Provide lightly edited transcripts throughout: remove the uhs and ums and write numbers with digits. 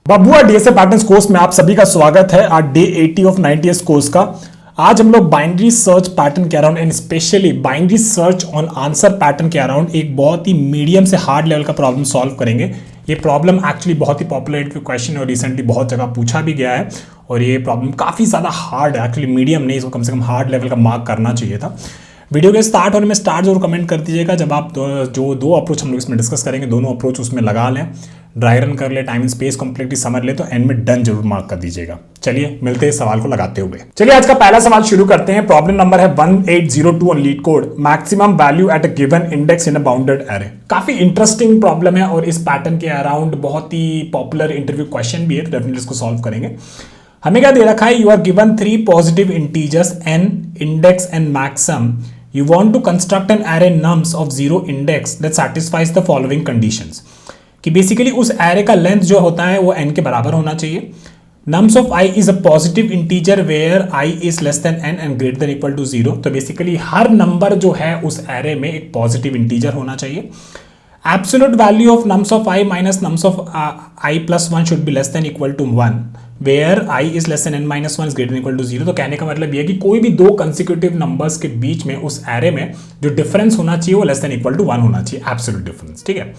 बबुआ DSA patterns course में आप सभी का स्वागत है। आज डे 80 ऑफ 90 कोर्स का। आज हम लोग बाइनरी सर्च पैटर्न के around and specially binary search on answer pattern के अराउंड एक बहुत ही मीडियम से हार्ड लेवल का प्रॉब्लम सॉल्व करेंगे। ये प्रॉब्लम एक्चुअली बहुत ही पॉपुलर क्वेश्चन है और रिसेंटली बहुत जगह पूछा भी गया है और ये प्रॉब्लम काफ़ी ज़्यादा हार्ड है। एक्चुअली मीडियम नहीं, इसको कम से कम हार्ड लेवल का मार्क करना चाहिए था। वीडियो के स्टार्ट होने में स्टार्ट जरूर कमेंट कर दीजिएगा जब आप जो दो अप्रोच हम लोग इसमें डिस्कस करेंगे दोनों अप्रोच उसमें लगा लें, ड्राई रन कर ले, टाइम एंड स्पेस कंप्लीटली समझ ले, तो एंड में डन जरूर मार्क कर दीजिएगा। चलिए मिलते हैं सवाल को लगाते हुए। चलिए आज का पहला सवाल शुरू करते हैं। प्रॉब्लम नंबर है 1802 on leet code, maximum value at a given index in a bounded array. काफी इंटरेस्टिंग प्रॉब्लम है और इस पैटर्न के अराउंड बहुत ही पॉपुलर इंटरव्यू क्वेश्चन भी है, तो डेफिनेटली इसको सॉल्व करेंगे। हमें क्या दे रखा है, you are given 3 positive integers n, index and max sum. You want to construct an array nums of 0 index that satisfies the following conditions. कि बेसिकली उस array का लेंथ जो होता है वो n के बराबर होना चाहिए. Nums of I is a positive integer where I is less than n and greater than equal to 0. तो बेसिकली हर नंबर जो है उस array में एक पॉजिटिव इंटीजर होना चाहिए. Absolute value of nums of I minus nums of I plus 1 should be less than equal to 1. Where I is less than n minus 1 is greater than equal to 0. तो कहने का मतलब ये है कि कोई भी दो कंसेक्यूटिव नंबर्स के बीच में उस एरे में जो डिफरेंस होना चाहिए वो लेस देन इक्वल टू 1 होना चाहिए, एब्सोल्यूट डिफरेंस। ठीक है।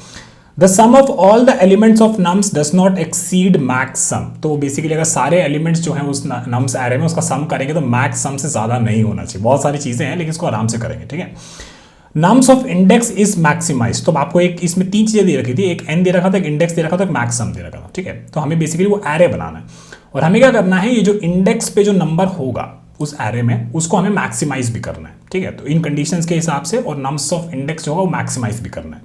The sum of all the elements of nums does not exceed max sum. तो बेसिकली अगर सारे एलिमेंट्स जो हैं उस नम्स एरे में उसका सम करेंगे तो मैक्स सम से ज्यादा नहीं होना चाहिए। बहुत सारी चीजें हैं लेकिन इसको आराम से करेंगे। ठीक है। Nums of index is maximize. तो आपको एक इसमें 3 चीजें दे रखी थी, एक n दे रखा था, एक इंडेक्स दे रखा था, एक मैक्स सम दे रखा था। ठीक है। तो हमें बेसिकली वो एरे बनाना है और हमें क्या करना है, ये जो इंडेक्स पे जो नंबर होगा उस एरे में उसको हमें मैक्सिमाइज भी करना है। ठीक है। तो इन कंडीशंस के हिसाब से और नम्स ऑफ इंडेक्स जो होगा वो मैक्सिमाइज भी करना है।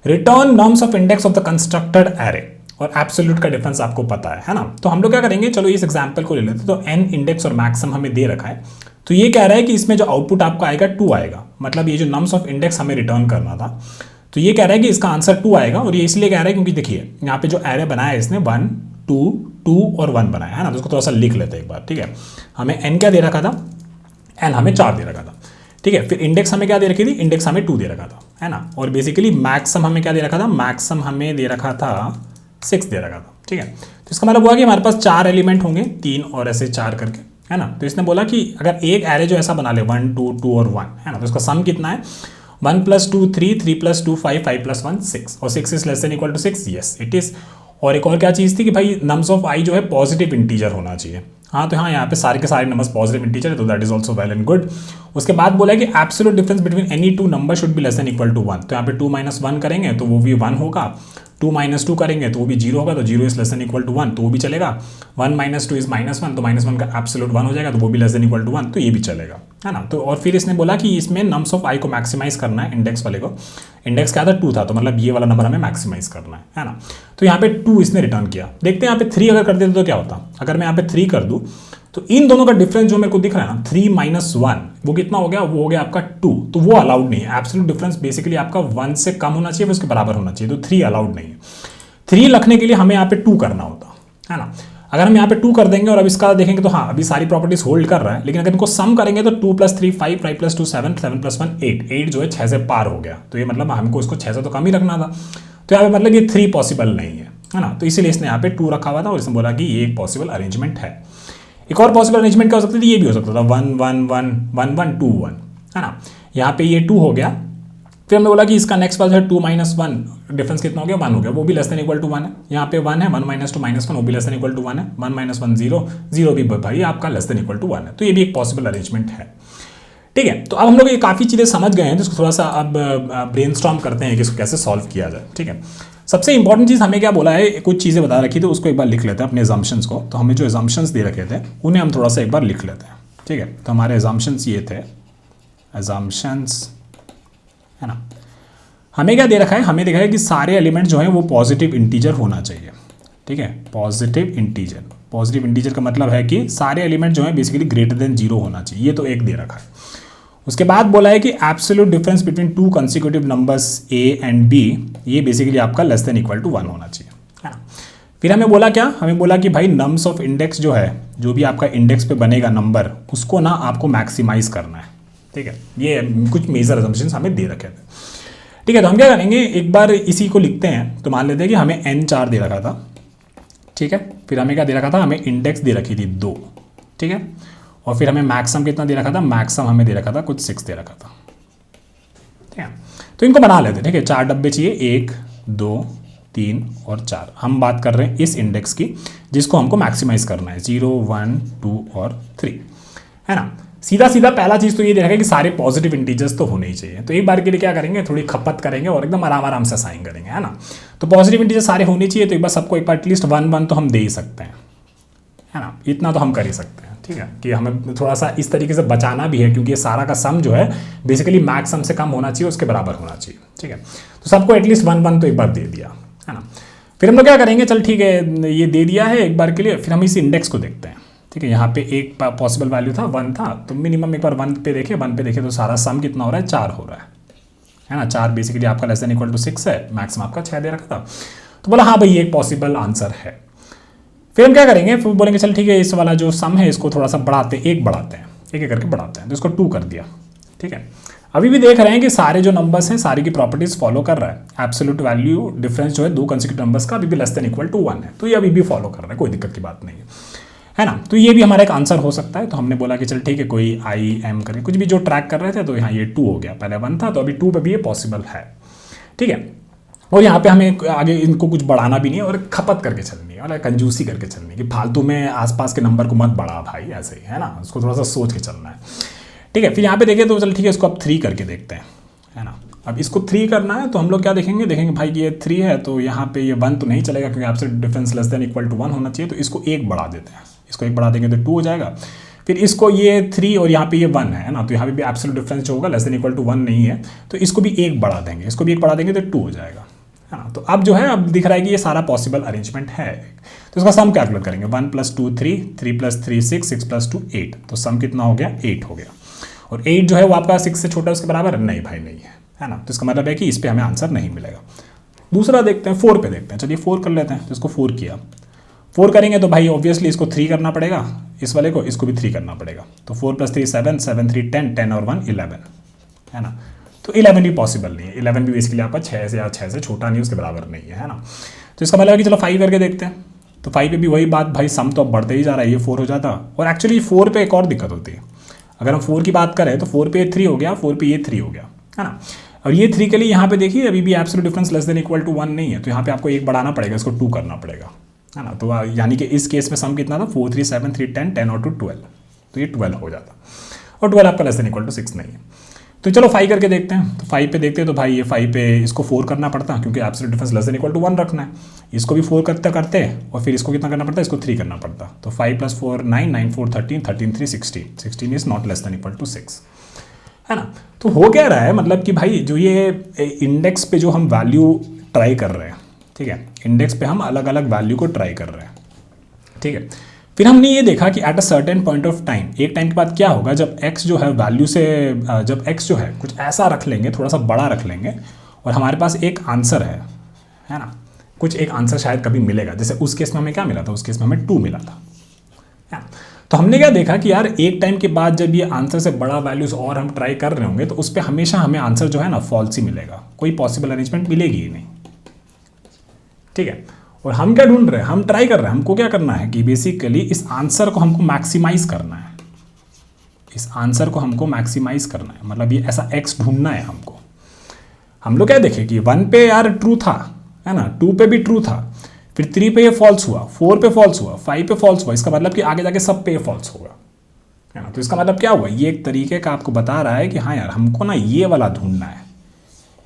Return nums of index of the constructed array और एब्सोल्यूट का डिफरेंस आपको पता है ना। तो हम लोग क्या करेंगे, चलो इस एग्जाम्पल को ले लेते हैं। तो n इंडेक्स और मैक्सम हमें दे रखा है, तो ये कह रहा है कि इसमें जो आउटपुट आपका आएगा 2 आएगा, मतलब ये जो नम्स ऑफ इंडेक्स हमें रिटर्न करना था, तो ये कह रहा है कि इसका आंसर 2 आएगा। और ये इसलिए कह रहा है क्योंकि देखिए यहाँ पे जो एरे बनाया है इसने 1 2 2 और 1 बनाया है ना। तो उसको थोड़ा सा लिख लेते हैं एक बार। ठीक है। हमें n क्या दे रखा था, n हमें 4 दे रखा था। ठीक है। फिर इंडेक्स हमें क्या दे रखी थी, इंडेक्स हमें 2 दे रखा था, है ना। और बेसिकली मैक्सम हमें क्या दे रखा था, मैक्सम हमें दे रखा था 6 दे रखा था। ठीक है। तो इसका मतलब हुआ कि हमारे पास 4 एलिमेंट होंगे, 3 और ऐसे 4 करके, है ना। तो इसने बोला कि अगर एक एरे जो ऐसा बना ले 1 2 2 और 1, है ना, तो इसका सम कितना है, 1 + 2 3 3 + 2 5 5 + 1 6 और 6 is less than equal to 6। Yes it is. और एक और क्या चीज़ थी कि भाई नम्स ऑफ आई जो है पॉजिटिव इंटीजर होना चाहिए। हाँ तो हाँ यहाँ पे सारे के सारे नंबर्स पॉजिटिव इंटीजर है, तो that is also well and good. उसके बाद बोला है कि absolute difference between any 2 number should be less than equal to 1। तो यहाँ पे 2 - 1 करेंगे तो वो भी 1 होगा, 2 - 2 करेंगे तो वो भी 0 होगा, तो 0 is less than equal to 1 तो वो भी चलेगा। 1 - 2 इज -1 तो -1 का एब्सोल्यूट 1 हो जाएगा, तो वो भी लेस देन इक्वल टू 1 तो ये भी चलेगा, है ना। तो और फिर इसने बोला कि इसमें नम्स ऑफ आई को मैक्सिमाइज करना है, इंडेक्स वाले को। इंडेक्स क्या था, 2 था, तो मतलब ये वाला नंबर हमें मैक्सिमाइज करना है ना। तो यहाँ पे 2 इसने रिटर्न किया। देखते हैं यहाँ पे 3 अगर कर देते तो क्या होता। अगर मैं यहाँ पे 3 कर दूँ तो इन दोनों का डिफरेंस जो मेरे को दिख रहा है ना 3 - 1 वो कितना हो गया, वो हो गया आपका 2। तो वो अलाउड नहीं है। एब्सोल्यूट डिफरेंस बेसिकली आपका 1 से कम होना चाहिए, उसके बराबर होना चाहिए, तो 3 अलाउड नहीं है। 3 लिखने के लिए हमें यहाँ पे 2 करना होता है ना। अगर हम यहाँ पे 2 कर देंगे और अब इसका देखेंगे तो हाँ अभी सारी प्रॉपर्टीज होल्ड कर रहा है, लेकिन अगर इनको सम करेंगे तो 2 + 3 5 5 + 2 7 7 + 1 8 8 जो है 6 से पार हो गया। तो ये मतलब हमको इसको 6 से तो कम ही रखना था, तो यहाँ पे मतलब ये 3 पॉसिबल नहीं है ना। तो इसीलिए इसने यहाँ पे 2 रखा हुआ था और इसने बोला कि ये एक पॉसिबल अरेंजमेंट है। एक और पॉसिबल अरेंजमेंट क्या हो सकती थी, ये भी हो सकता था 1 1 1 1 1 2 1, है ना। यहाँ पे ये 2 हो गया। फिर हमने बोला कि इसका नेक्स्ट वाला है 2 - 1 डिफरेंस कितना हो गया, 1 हो गया, वो भी लेस देन इक्वल टू 1 है। यहाँ पे 1 है, 1 - 2 -1 वो भी लेस देन इक्वल टू 1 है। 1 - 1 0 0 भी भाई आपका लेस देन इक्वल टू 1 है, तो ये भी एक पॉसिबल अरेंजमेंट है। ठीक है। तो अब हम लोग ये काफ़ी चीज़ें समझ गए हैं, तो इसको थोड़ा सा अब ब्रेनस्टॉर्म करते हैं कि इसको कैसे सॉल्व किया जाए। ठीक है। सबसे इंपॉर्टेंट चीज़ हमें क्या बोला है, कुछ चीज़ें बता रखी थी, उसको एक बार लिख लेते हैं अपने एजम्पशंस को। तो हमें जो एजम्पशंस दे रखे थे उन्हें हम थोड़ा सा एक बार लिख लेते हैं। ठीक है। तो हमारे एजम्पशंस ये थे, एजम्पशंस, है ना। हमें क्या दे रखा है, हमें देखा है कि सारे एलिमेंट जो हैं वो पॉजिटिव इंटीजर होना चाहिए। ठीक है। पॉजिटिव इंटीजर, पॉजिटिव इंटीजर का मतलब है कि सारे एलिमेंट जो हैं बेसिकली ग्रेटर देन 0 होना चाहिए, ये तो एक दे रखा है। उसके बाद बोला है कि absolute difference between 2 consecutive numbers a and b ये बेसिकली आपका लेस देन इक्वल टू 1 होना चाहिए, है ना। फिर हमें बोला क्या, हमें बोला कि भाई नम्स ऑफ इंडेक्स जो है, जो भी आपका इंडेक्स पे बनेगा नंबर, उसको ना आपको मैक्सिमाइज करना है। ठीक है। ये कुछ मेजर असम्पशंस हमें दे रखे थे। ठीक है। तो हम क्या करेंगे, एक बार इसी को लिखते हैं। तो मान लेते हैं कि हमें n 4 दे रखा था, ठीक है। फिर हमें क्या दे रखा था, हमें इंडेक्स दे रखी थी 2, ठीक है। और फिर हमें मैक्सिमम कितना दे रखा था, मैक्सिमम हमें दे रखा था कुछ 6 दे रखा था, ठीक है। तो इनको बना लेते हैं, ठीक है। 4 डब्बे चाहिए, 1 2 3 और 4। हम बात कर रहे हैं इस इंडेक्स की जिसको हमको मैक्सिमाइज करना है, 0 1 2 और 3, है ना। सीधा सीधा पहला चीज़ तो ये देखा कि सारे पॉजिटिव इंटीजर्स तो होने ही चाहिए। तो एक बार के लिए क्या करेंगे, थोड़ी खपत करेंगे और एकदम आराम आराम से साइन करेंगे, है ना। तो पॉजिटिव इंटीजर्स सारे होने चाहिए, तो एक बार सबको एक बार एटलीस्ट 1 1 तो हम दे ही सकते हैं, है ना। इतना तो हम कर ही सकते हैं, ठीक है। कि हमें थोड़ा सा इस तरीके से बचाना भी है क्योंकि ये सारा का सम जो है बेसिकली मैक्स सम से कम होना चाहिए, उसके बराबर होना चाहिए, ठीक है। तो सबको एटलीस्ट 1 1 तो एक बार दे दिया, है ना। फिर हम लोग क्या करेंगे, चल ठीक है ये दे दिया है एक बार के लिए, फिर हम इस इंडेक्स को देखते हैं, ठीक है। यहाँ पे एक पॉसिबल वैल्यू था 1 था, तो मिनिमम एक बार 1 पे देखे तो सारा सम कितना हो रहा है, 4 हो रहा है ना। 4 बेसिकली आपका लेस देन इक्वल टू 6 है, मैक्सिमम आपका 6 दे रखा था। तो बोला हाँ भाई ये एक पॉसिबल आंसर है। फिर हम क्या करेंगे, फिर बोलेंगे चल ठीक है इस वाला जो सम है इसको थोड़ा सा बढ़ाते हैं, एक एक करके बढ़ाते हैं, तो इसको 2 कर दिया, ठीक है। अभी भी देख रहे हैं कि सारे जो नंबर्स हैं सारी की प्रॉपर्टीज फॉलो कर रहा है। एब्सोल्यूट वैल्यू डिफरेंस जो है 2 कंसेक्यूटिव नंबर्स का अभी भी लेस देन इक्वल टू 1 है, तो ये अभी भी फॉलो कर रहा है, कोई दिक्कत की बात नहीं है ना। तो ये भी हमारा एक आंसर हो सकता है। तो हमने बोला कि चल ठीक है कोई IM करके कुछ भी जो ट्रैक कर रहे थे, तो यहाँ ये 2 हो गया, पहले 1 था तो अभी 2 पे भी ये पॉसिबल है, ठीक है। और यहाँ पे हमें आगे इनको कुछ बढ़ाना भी नहीं है और खपत करके चलनी है और कंजूसी करके चलनी है कि फालतू में आसपास के नंबर को मत बढ़ा भाई, ऐसे ही, है ना। उसको थोड़ा सा सोच के चलना है, ठीक है। फिर यहाँ पे देखिए तो चल ठीक है इसको अब 3 करके देखते हैं, है ना। अब इसको 3 करना है तो हम लोग क्या देखेंगे भाई ये 3 है तो यहाँ पे ये 1 तो नहीं चलेगा क्योंकि आपसे difference less than equal to 1 होना चाहिए, तो इसको 1 बढ़ा देते हैं, इसको 1 बढ़ा देंगे तो 2 हो जाएगा। फिर इसको ये 3 और यहाँ पे ये 1 है ना, तो यहाँ पे भी एब्सोल्यूट डिफरेंस जो होगा लेस देन इक्वल टू 1 नहीं है, तो इसको भी 1 बढ़ा देंगे, इसको भी 1 बढ़ा देंगे तो 2 हो जाएगा, है ना। तो अब जो है अब दिख रहा है कि ये सारा पॉसिबल अरेंजमेंट है। तो इसका सम कैलकुलेट करेंगे, 1 + 2 3, 3 + 3 6, 6 + 2 8, तो सम कितना हो गया, 8 हो गया। और 8 जो है वो आपका 6 से छोटा उसके बराबर नहीं भाई, नहीं है ना। तो इसका मतलब है कि इस पे हमें आंसर नहीं मिलेगा। दूसरा देखते हैं, 4 पे देखते हैं, चलिए 4 कर लेते हैं। तो इसको 4 किया, 4 करेंगे तो भाई ऑब्वियसली इसको 3 करना पड़ेगा, इस वाले को, इसको भी 3 करना पड़ेगा। तो 4 + 3 7, 7 3 10, 10 और 1 11, है ना। तो 11 भी पॉसिबल नहीं है, 11 भी बेसिकली आपका 6 से या 6 से छोटा नहीं, उसके बराबर नहीं है ना। तो इसका मतलब है कि चलो 5 करके देखते हैं। तो 5 पे भी वही बात भाई, सम तो अब बढ़ते ही जा रहा है, ये 4 हो जाता। और एक्चुअली 4 पे एक और दिक्कत होती है, अगर हम 4 की बात करें तो 4 पे 3 हो गया, 4 पे ये 3 हो गया, है ना। और ये 3 के लिए यहाँ पे देखिए अभी भी absolute difference less than equal to 1 नहीं है, तो यहाँ पे आपको 1 बढ़ाना पड़ेगा, इसको 2 करना पड़ेगा, है ना। तो यानी कि इस केस में सम कितना था, 4 3 7 3 10, 10 और 2 12, तो ये 12 हो जाता। और 12 आपका लेस देन इक्वल टू 6 नहीं है। तो चलो 5 करके देखते हैं। तो 5 पे देखते हैं तो भाई ये 5 पे इसको 4 करना पड़ता क्योंकि absolute difference less than equal to 1 रखना है। इसको भी 4 करते करते और फिर इसको कितना करना पड़ता है, इसको 3 करना पड़ता। तो 5 + 4 9, 9 4 13, 13 3 16, 16 is not less than equal to 6, है ना। तो हो क्या रहा है, मतलब कि भाई जो ये इंडेक्स पे जो हम वैल्यू ट्राई कर रहे हैं, ठीक है, इंडेक्स पे हम अलग अलग वैल्यू को ट्राई कर रहे हैं, ठीक है। फिर हमने ये देखा कि at a certain point of time, एक टाइम के बाद क्या होगा, जब x जो है वैल्यू से, जब x जो है कुछ ऐसा रख लेंगे, थोड़ा सा बड़ा रख लेंगे और हमारे पास एक आंसर है ना, कुछ एक आंसर शायद कभी मिलेगा। जैसे उस केस में हमें क्या मिला था, उस केस में हमें 2 मिला था, है ना। तो हमने क्या देखा कि यार एक टाइम के बाद जब ये आंसर से बड़ा वैल्यूज और हम ट्राई कर रहे होंगे तो उस पर हमेशा हमें आंसर जो है ना फॉल्स ही मिलेगा, कोई पॉसिबल अरेंजमेंट मिलेगी ही नहीं, ठीक है। और हम क्या ढूंढ रहे हैं, हम ट्राई कर रहे हैं, हमको क्या करना है कि बेसिकली इस आंसर को हमको मैक्सिमाइज करना है, इस आंसर को हमको मैक्सिमाइज करना है, मतलब ये ऐसा x ढूंढना है हमको। हम लोग क्या देखे कि 1 पे यार ट्रू था, है ना, 2 पे भी ट्रू था, फिर 3 पे ये फॉल्स हुआ, 4 पे फॉल्स हुआ, 5 पे फॉल्स हुआ, इसका मतलब कि आगे जाके सब पे फॉल्स होगा, है ना। तो इसका मतलब क्या हुआ, ये एक तरीके का आपको बता रहा है कि हाँ यार हमको ना ये वाला ढूंढना है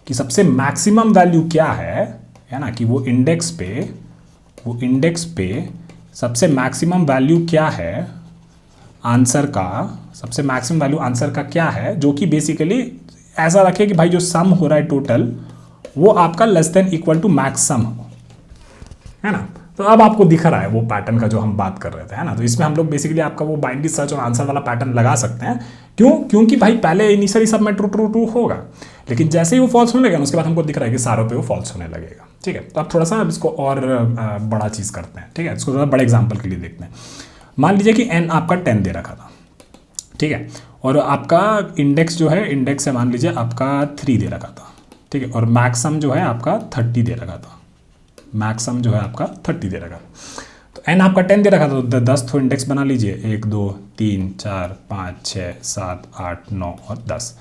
कि सबसे मैक्सिमम वैल्यू क्या है ना, कि वो इंडेक्स पे सबसे मैक्सिमम वैल्यू क्या है आंसर का, सबसे मैक्सिमम वैल्यू आंसर का क्या है, जो कि बेसिकली ऐसा रखे कि भाई जो सम हो रहा है टोटल वो आपका less than equal to max sum हो, है ना। तो अब आपको दिख रहा है वो पैटर्न का जो हम बात कर रहे थे, है ना। तो इसमें हम लोग बेसिकली आपका वो बाइनरी सर्च और आंसर वाला पैटर्न लगा सकते हैं। क्यों, क्योंकि भाई पहले इनिशियली सब में ट्रू ट्रू ट्रू होगा, लेकिन जैसे ही वो फॉल्स होने लगेगा उसके बाद हमको दिख रहा है कि सारों पे वो फॉल्स होने लगेगा, ठीक है। तो अब थोड़ा सा अब इसको और बड़ा चीज़ करते हैं, ठीक है। इसको थोड़ा बड़े एग्जाम्पल के लिए देखते हैं। मान लीजिए कि n आपका 10 दे रखा था, ठीक है, और आपका इंडेक्स जो है, इंडेक्स है मान लीजिए आपका 3 दे रखा था, ठीक है, और मैक्सम जो है आपका 30 दे रखा था, मैक्सम जो है आपका 30 दे रखा। तो एन आपका 10 दे रखा था, तो 10 तो इंडेक्स बना लीजिए, 1 2 3 4 5 6 7 8 9 और 10,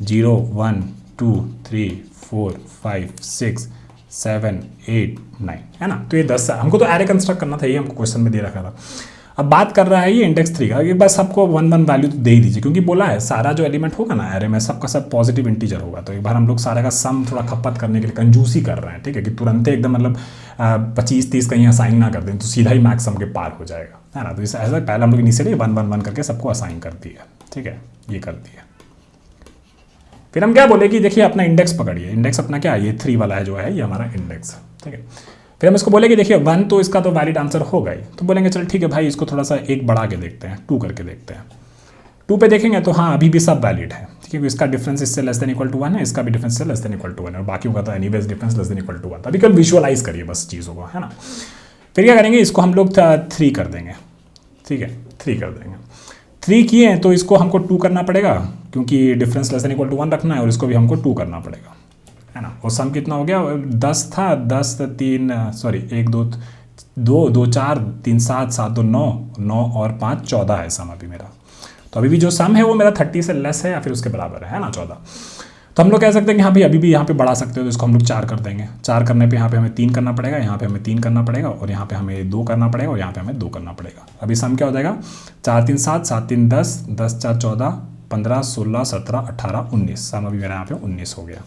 0 1 2 3 4 5 6 7 8 9, है ना। तो ये 10 है, हमको तो एरे कंस्ट्रक्ट करना था, ये हमको क्वेश्चन में दे रखा था। अब बात कर रहा है ये इंडेक्स 3 का, ये बस आपको 1 1 वैल्यू तो दे ही दीजिए, क्योंकि बोला है सारा जो एलिमेंट होगा ना एरे में सबका सब पॉजिटिव इंटीजर होगा। तो एक बार हम लोग सारे का सम थोड़ा खपत करने के लिए कंजूसी कर रहे हैं, ठीक है, कि तुरंत एकदम मतलब 25 30 कहीं असाइन ना कर दें तो सीधा ही मैक्स सम के पार हो जाएगा, है ना। तो इस ऐसा पहले हम लोग इनिशियली 1 1 1 करके सबको असाइन कर दिया, ठीक है, ये कर दिया। फिर हम क्या बोले कि देखिए अपना इंडेक्स पकड़िए, इंडेक्स अपना क्या है, ये 3 वाला है जो है, ये हमारा इंडेक्स है, ठीक है। फिर हम इसको बोले कि देखिए 1 तो इसका तो वैलिड आंसर होगा ही, तो बोलेंगे चल ठीक है भाई, इसको थोड़ा सा एक बढ़ा के देखते हैं, 2 करके देखते हैं। 2 पे देखेंगे तो हाँ अभी भी सब वैलिड है, ठीक है, इसका डिफरेंस इससे लेस देन इक्वल टू 1 है, इसका भी डिफरेंस से लेस देन इक्वल टू 1 है, और बाकी का तो anyways difference less than equal to 1 था। अभी कल विजुअलाइज करिए बस चीज़ों को, है ना। फिर क्या करेंगे, इसको हम लोग 3 कर देंगे, ठीक है, 3 कर देंगे। 3 किए हैं तो इसको हमको 2 करना पड़ेगा, क्योंकि difference less than equal to 1 रखना है, और इसको भी हमको 2 करना पड़ेगा, है ना। और सम कितना हो गया, 10 था, 10 3 सॉरी 1 2 2 2 4 3 7 7 2 9 9 और 5 14 है सम अभी मेरा। तो अभी भी जो सम है वो मेरा 30 से लेस है या फिर उसके बराबर है ना, 14। तो हम लोग कह सकते हैं कि हाँ भाई अभी भी यहाँ पे बढ़ा सकते हो, तो इसको हम लोग 4 कर देंगे। 4 करने पे यहाँ पे हमें 3 करना पड़ेगा, यहाँ पे हमें 3 करना पड़ेगा, और यहाँ पे हमें 2 करना पड़ेगा, और यहाँ पे हमें 2 करना पड़ेगा। अभी सम क्या हो जाएगा, 4 3 7 7 3 10 10 4 14 15 16 17 18 19, सम अभी मेरा यहाँ पे 19 हो गया,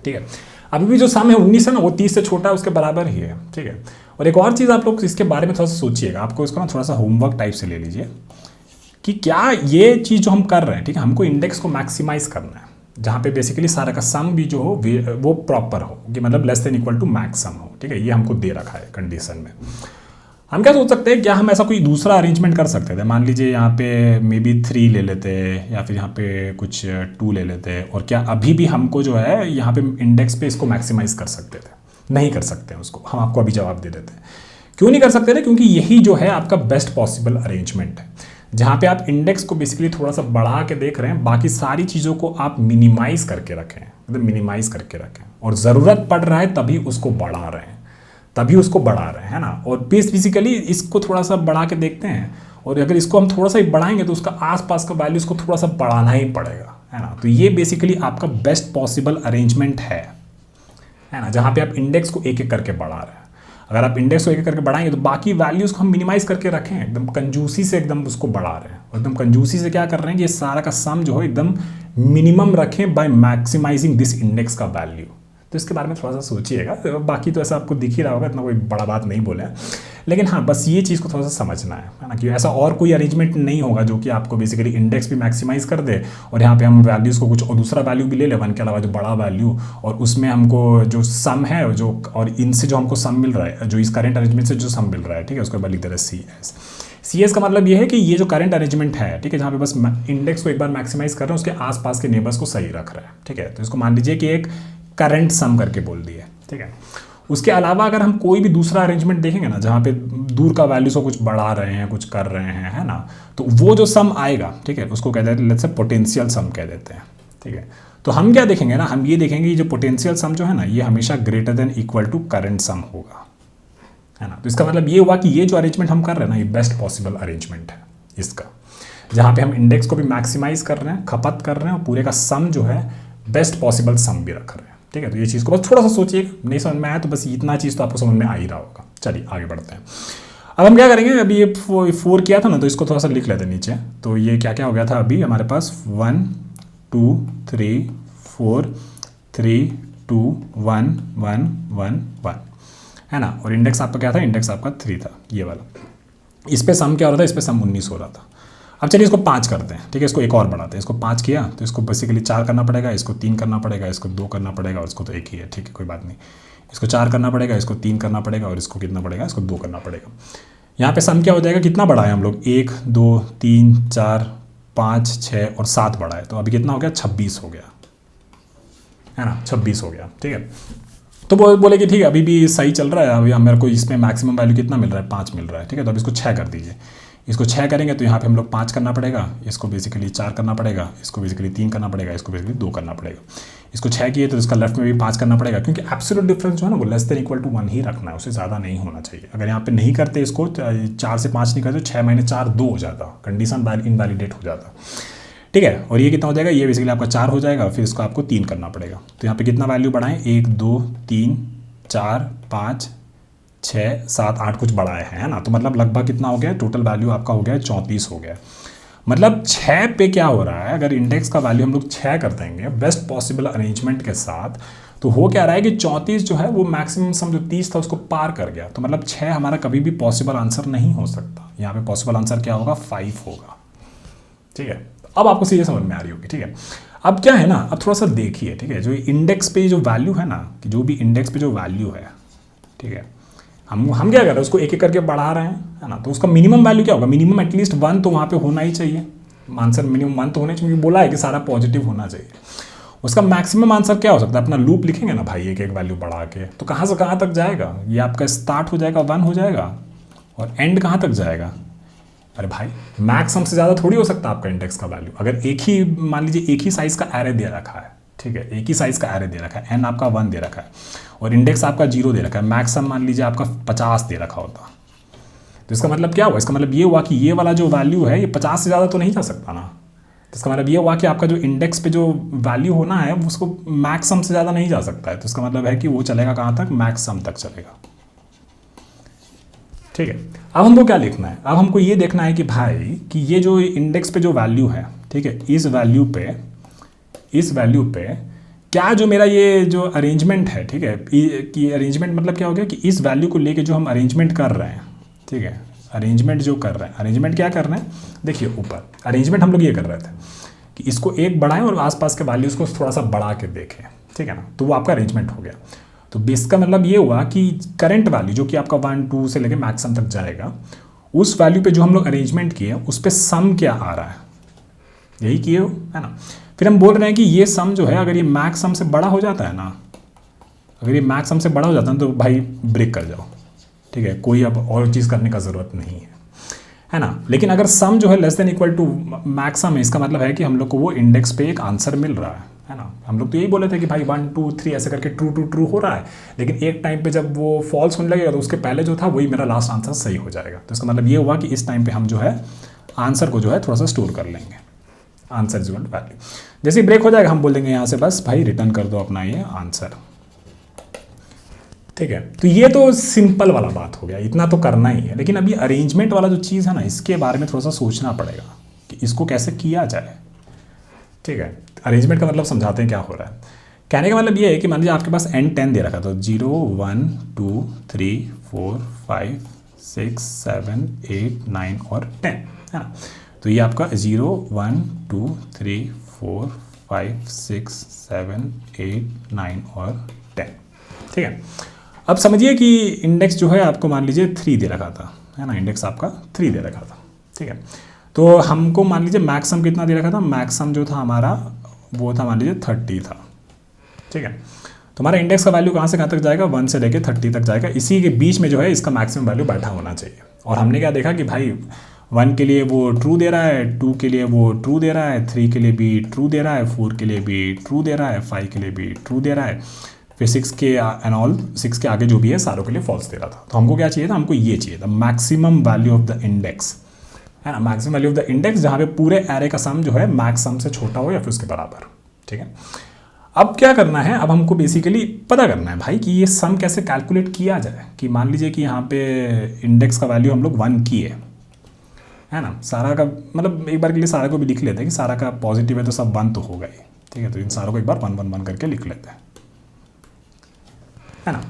ठीक है। अभी भी जो सम है 19 है ना, वो 30 से छोटा है, उसके बराबर ही है, ठीक है। और एक और चीज़ आप लोग इसके बारे में थोड़ा सा सोचिएगा, आपको इसको ना थोड़ा सा होमवर्क टाइप से ले लीजिए कि क्या ये चीज़ जो हम कर रहे हैं, ठीक है, हमको इंडेक्स को मैक्सिमाइज करना है, जहाँ पे बेसिकली सारा का सम भी जो हो वो प्रॉपर हो, कि मतलब less than equal to max sum हो, ठीक है। ये हमको दे रखा है कंडीशन में। हम क्या सोच सकते हैं, क्या हम ऐसा कोई दूसरा अरेंजमेंट कर सकते थे, मान लीजिए यहाँ पे मे बी 3 ले लेते, या फिर यहाँ पे कुछ 2 ले लेते, और क्या अभी भी हमको जो है यहाँ पे इंडेक्स पे इसको मैक्सिमाइज कर सकते थे? नहीं कर सकते हैं उसको, हम आपको अभी जवाब दे देते हैं। क्यों नहीं कर सकते थे? क्योंकि यही जो है आपका बेस्ट पॉसिबल अरेंजमेंट है, जहाँ पे आप इंडेक्स को बेसिकली थोड़ा सा बढ़ा के देख रहे हैं, बाकी सारी चीज़ों को आप मिनिमाइज करके रखें, मतलब मिनिमाइज करके रखें, और ज़रूरत पड़ रहा है तभी उसको बढ़ा रहे हैं, तभी उसको बढ़ा रहे हैं, है ना। और बेसिकली इसको थोड़ा सा बढ़ा के देखते हैं, और अगर इसको हम थोड़ा सा ही बढ़ाएंगे तो उसका आसपास का वैल्यू इसको थोड़ा सा बढ़ाना ही पड़ेगा, है ना। तो ये बेसिकली आपका बेस्ट पॉसिबल अरेंजमेंट है ना, जहाँ पे आप इंडेक्स को एक एक करके बढ़ा रहे हैं। अगर आप इंडेक्स को एक एक करके बढ़ाएंगे तो बाकी वैल्यूज़ को हम मिनिमाइज करके रखें, एकदम कंजूसी से एकदम उसको बढ़ा रहे हैं, और एकदम कंजूसी से क्या कर रहे हैं कि ये सारा का सम जो है एकदम मिनिमम रखें बाय मैक्सिमाइजिंग दिस इंडेक्स का वैल्यू। तो इसके बारे में थोड़ा सा सोचिएगा, बाकी तो ऐसा आपको दिख ही रहा होगा, इतना कोई बड़ा बात नहीं बोले हैं, लेकिन हाँ बस ये चीज़ को थोड़ा सा समझना है ना, कि ऐसा और कोई अरेंजमेंट नहीं होगा जो कि आपको बेसिकली इंडेक्स भी मैक्सिमाइज कर दे, और यहाँ पे हम वैल्यूज़ को कुछ और दूसरा वैल्यू भी ले ले 1 के अलावा जो बड़ा वैल्यू, और उसमें हमको जो सम है जो, और इनसे जो हमको सम मिल रहा है, जो इस करेंट अरेंजमेंट से जो सम मिल रहा है, ठीक है, उसको लिख दे रहे हैं CS का मतलब ये है कि ये जो करंट अरेंजमेंट है, ठीक है, जहाँ पे बस इंडेक्स को एक बार मैक्सिमाइज कर रहे हैं, उसके आसपास के नेबर्स को सही रख रहे हैं, ठीक है। तो इसको मान लीजिए कि एक करंट सम करके बोल दिए, ठीक है। उसके अलावा अगर हम कोई भी दूसरा अरेंजमेंट देखेंगे ना, जहाँ पे दूर का वैल्यूज को कुछ बढ़ा रहे हैं, कुछ कर रहे हैं, है ना, तो वो जो सम आएगा, ठीक है, उसको कह देते हैं लेट्स से पोटेंशियल सम कह देते हैं, ठीक है। तो हम क्या देखेंगे ना, हम ये देखेंगे कि जो पोटेंशियल सम जो है ना, ये हमेशा greater than equal to current sum होगा, है ना। तो इसका मतलब ये हुआ कि ये जो अरेंजमेंट हम कर रहे हैं ना, ये बेस्ट पॉसिबल अरेंजमेंट है इसका, जहाँ पे हम इंडेक्स को भी मैक्सिमाइज कर रहे हैं, खपत कर रहे हैं, और पूरे का सम जो है बेस्ट पॉसिबल सम भी रख रहे हैं, ठीक है। तो ये चीज़ को बस थोड़ा सा सोचिएगा, नहीं समझ में आया तो बस इतना चीज़ तो आपको समझ में आ ही रहा होगा। चलिए आगे बढ़ते हैं। अब हम क्या करेंगे, अभी ये 4 किया था ना, तो इसको थोड़ा सा लिख लेते हैं नीचे। तो ये क्या क्या हो गया था, अभी हमारे पास 1 2 3 4 3 2 1 1 1 1, है ना। और इंडेक्स आपका क्या था, इंडेक्स आपका 3 था, ये वाला। इस पे सम क्या हो रहा था, इस पे सम 19 हो रहा था। अब चलिए इसको 5 करते हैं, ठीक है, इसको एक और बढ़ाते हैं। इसको 5 किया तो इसको बेसिकली 4 करना पड़ेगा, इसको 3 करना पड़ेगा, इसको 2 करना पड़ेगा, और इसको तो 1 ही है, ठीक है, कोई बात नहीं। इसको 4 करना पड़ेगा, इसको 3 करना पड़ेगा, और इसको कितना पड़ेगा, इसको 2 करना पड़ेगा। यहाँ पे सम क्या हो जाएगा, कितना बढ़ाए हम लोग, 1 2 3 4 5 6 और 7 बढ़ाए, तो अभी कितना हो गया, 26 हो गया, है ना, 26 हो गया, ठीक है। तो वो बोले कि ठीक है अभी भी सही चल रहा है, अभी मेरे को इसमें मैक्सिमम वैल्यू कितना मिल रहा है, 5 मिल रहा है, ठीक है। तो अब इसको 6 कर दीजिए, इसको 6 करेंगे तो यहाँ पे हम लोग 5 करना पड़ेगा, इसको बेसिकली 4 करना पड़ेगा, इसको बेसिकली 3 करना पड़ेगा, इसको बेसिकली 2 करना पड़ेगा। इसको 6 किए तो इसका लेफ्ट में भी 5 करना पड़ेगा, क्योंकि एब्सोल्यूट डिफरेंस जो है ना वो लेस देन इक्वल टू 1 ही रखना है, उससे ज़्यादा नहीं होना चाहिए। अगर यहाँ पे नहीं करते इसको 4 से 5 नहीं करते, 6 - 4 2 हो जाता, कंडीशन इनवैलिडेट हो जाता, ठीक है। और ये कितना हो जाएगा, ये बेसिकली आपका 4 हो जाएगा, फिर इसको आपको 3 करना पड़ेगा। तो यहाँ पे कितना वैल्यू बढ़ाएं, 1 2 3 4 5 6 7 8 कुछ बढ़ाए है ना। तो मतलब लगभग कितना हो गया, टोटल वैल्यू आपका हो गया 34 हो गया। मतलब 6 पे क्या हो रहा है, अगर इंडेक्स का वैल्यू हम लोग 6 कर देंगे बेस्ट पॉसिबल अरेंजमेंट के साथ, तो हो क्या रहा है कि 34 जो है वो मैक्सिमम सम जो 30 था उसको पार कर गया। तो मतलब 6 हमारा कभी भी पॉसिबल आंसर नहीं हो सकता। यहाँ पे पॉसिबल आंसर क्या होगा, 5 होगा, ठीक है। अब आपको चीज़ें समझ में आ रही होगी, ठीक है। अब क्या है ना, अब थोड़ा सा देखिए, ठीक है, जो इंडेक्स पे जो वैल्यू है ना, कि जो भी इंडेक्स पे जो वैल्यू है, ठीक है, हम क्या कर रहे हैं, उसको एक एक करके बढ़ा रहे हैं, है ना। तो उसका मिनिमम वैल्यू क्या होगा, मिनिमम एटलीस्ट 1 तो वहाँ पे होना ही चाहिए, आंसर मिनिमम 1 तो होना चाहिए, बोला है कि सारा पॉजिटिव होना चाहिए। उसका मैक्सिमम आंसर क्या हो सकता है, अपना लूप लिखेंगे ना भाई, एक एक वैल्यू बढ़ा के, तो कहाँ से कहाँ तक जाएगा, ये आपका स्टार्ट हो जाएगा 1 हो जाएगा, और एंड कहाँ तक जाएगा। अरे भाई मैक्सिमम से ज़्यादा थोड़ी हो सकता आपका इंडेक्स का वैल्यू। अगर एक ही मान लीजिए एक ही साइज़ का एरे दे रखा है, ठीक है, एक ही साइज़ का एरे दे रखा है, एन आपका 1 दे रखा है और इंडेक्स आपका 0 दे रखा है, मैक्सिमम मान लीजिए आपका 50 दे रखा होता, तो इसका मतलब क्या हुआ, इसका मतलब ये हुआ कि ये वाला जो वैल्यू है ये 50 से ज़्यादा तो नहीं जा सकता ना। तो इसका मतलब ये हुआ कि आपका जो इंडेक्स पे जो वैल्यू होना है उसको मैक्सिमम से ज़्यादा नहीं जा सकता है। तो इसका मतलब है कि वो चलेगा कहाँ तक, मैक्सिमम तक चलेगा, ठीक है। अब हमको क्या लिखना है, अब हमको ये देखना है कि भाई कि ये जो इंडेक्स पे जो वैल्यू है, ठीक है, इस वैल्यू पे क्या जो मेरा ये जो अरेंजमेंट है, ठीक है, कि अरेंजमेंट मतलब क्या हो गया कि इस वैल्यू को लेके जो हम अरेंजमेंट कर रहे हैं, ठीक है, अरेंजमेंट जो कर रहे हैं, अरेंजमेंट क्या कर रहे हैं, देखिए ऊपर अरेंजमेंट हम लोग ये कर रहे थे कि इसको एक बढ़ाएं और आसपास के वैल्यूज़ को थोड़ा सा बढ़ा के देखें, ठीक है ना। तो वो आपका अरेंजमेंट हो गया। तो इसका मतलब ये हुआ कि करंट वैल्यू जो कि आपका 1 2 से लेके मैक्सिमम तक जाएगा, उस वैल्यू पे जो हम लोग अरेंजमेंट किए उस पे सम क्या आ रहा है, यही किए हो, है ना। फिर हम बोल रहे हैं कि ये सम जो है अगर ये मैक्सिमम से बड़ा हो जाता है ना, अगर ये मैक्सिमम से बड़ा हो जाता है तो भाई ब्रेक कर जाओ, ठीक है, कोई अब और चीज़ करने का ज़रूरत नहीं है ना। लेकिन अगर सम जो है less than equal to maximum है, इसका मतलब है कि हम लोग को वो इंडेक्स पे एक आंसर मिल रहा है ना। हम लोग तो यही बोले थे कि भाई 1 2 3 ऐसे करके ट्रू टू ट्रू हो रहा है, लेकिन एक टाइम पे जब वो फॉल्स होने लगेगा तो उसके पहले जो था वही मेरा लास्ट आंसर सही हो जाएगा। तो इसका मतलब ये हुआ कि इस टाइम पे हम जो है आंसर को जो है थोड़ा सा स्टोर कर लेंगे, answer is equal to value. जैसे ही ब्रेक हो जाएगा हम बोल देंगे यहाँ से बस भाई रिटर्न कर दो अपना ये आंसर, ठीक है। तो ये तो सिंपल वाला बात हो गया, इतना तो करना ही है। लेकिन अभी अरेंजमेंट वाला जो चीज़ है ना, इसके बारे में थोड़ा सा सोचना पड़ेगा कि इसको कैसे किया जाए, ठीक है। अरेंजमेंट का मतलब समझाते हैं क्या हो रहा है। कहने का मतलब ये है कि मान लीजिए आपके पास n 10 दे रखा, तो 0 1 2 3 4 5 6 7 8 9 और 10, है ना। तो ये आपका 0 1 2 3 4 5 6 7 8 9 और 10, ठीक है। अब समझिए कि इंडेक्स जो है आपको मान लीजिए 3 दे रखा था, है ना, इंडेक्स आपका 3 दे रखा था, ठीक है। तो हमको मान लीजिए मैक्सिमम कितना दे रखा था, मैक्सिमम जो था हमारा वो था मान लीजिए 30 था, ठीक है। तो हमारा इंडेक्स का वैल्यू कहाँ से कहाँ तक जाएगा, 1 से लेके 30 तक जाएगा। इसी के बीच में जो है इसका मैक्सिमम वैल्यू बैठा होना चाहिए। और हमने क्या देखा कि भाई 1 के लिए वो ट्रू दे रहा है, 2 के लिए वो ट्रू दे रहा है, 3 के लिए भी ट्रू दे रहा है, 4 के लिए भी ट्रू दे रहा है, 5 के लिए भी ट्रू दे रहा है, फिर 6 के एंड ऑल 6 के आगे जो भी है सारों के लिए फॉल्स दे रहा था। तो हमको क्या चाहिए था, हमको ये चाहिए था maximum value of the index, है ना, maximum value of the index जहाँ पे पूरे एरे का सम जो है मैक्सिमम से छोटा हो या फिर उसके बराबर, ठीक है। अब क्या करना है, अब हमको बेसिकली पता करना है भाई कि ये सम कैसे कैलकुलेट किया जाए। कि मान लीजिए कि यहाँ पे इंडेक्स का वैल्यू हम लोग 1 किए, है ना, सारा का मतलब एक बार के लिए सारा को भी लिख लेते हैं कि सारा का पॉजिटिव है तो सब 1 तो होगा ही, ठीक है। तो इन सारों को एक बार 1 1 1 करके लिख लेते हैं, है ना।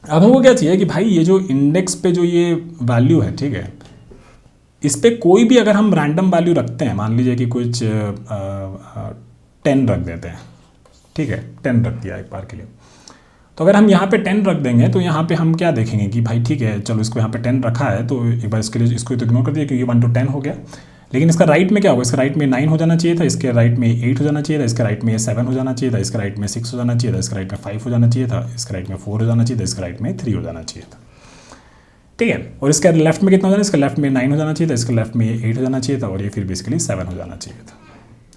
अब हमको क्या चाहिए कि भाई ये जो इंडेक्स पे जो ये वैल्यू है, ठीक है, इस पे कोई भी अगर हम रैंडम वैल्यू रखते हैं, मान लीजिए कि कुछ 10 रख देते हैं, ठीक है, 10 रख दिया एक बार के लिए। तो अगर हम यहाँ पे 10 रख देंगे तो यहाँ पे हम क्या देखेंगे कि भाई ठीक है चलो इसको यहाँ पे 10 रखा है तो एक बार इसके लिए इसको तो इग्नोर कर दिया क्योंकि 1 to 10 हो गया। लेकिन इसका राइट में क्या होगा, इसका राइट में 9 हो जाना चाहिए था, इसके राइट में 8 हो जाना चाहिए था, इसके राइट में 7 हो जाना चाहिए था, इसके राइट में 6 हो जाना चाहिए था, इसके राइट में 5 हो जाना चाहिए था, इसके राइट में 4 हो जाना चाहिए था, इसके राइट में 3 हो जाना चाहिए था। ठीक है। और इसके लेफ्ट में कितना हो जाना, इसके लेफ्ट में 9 हो जाना चाहिए था, इसके लेफ्ट में ये 8 हो जाना चाहिए था, और ये फिर बेसिकली 7 हो जाना चाहिए था,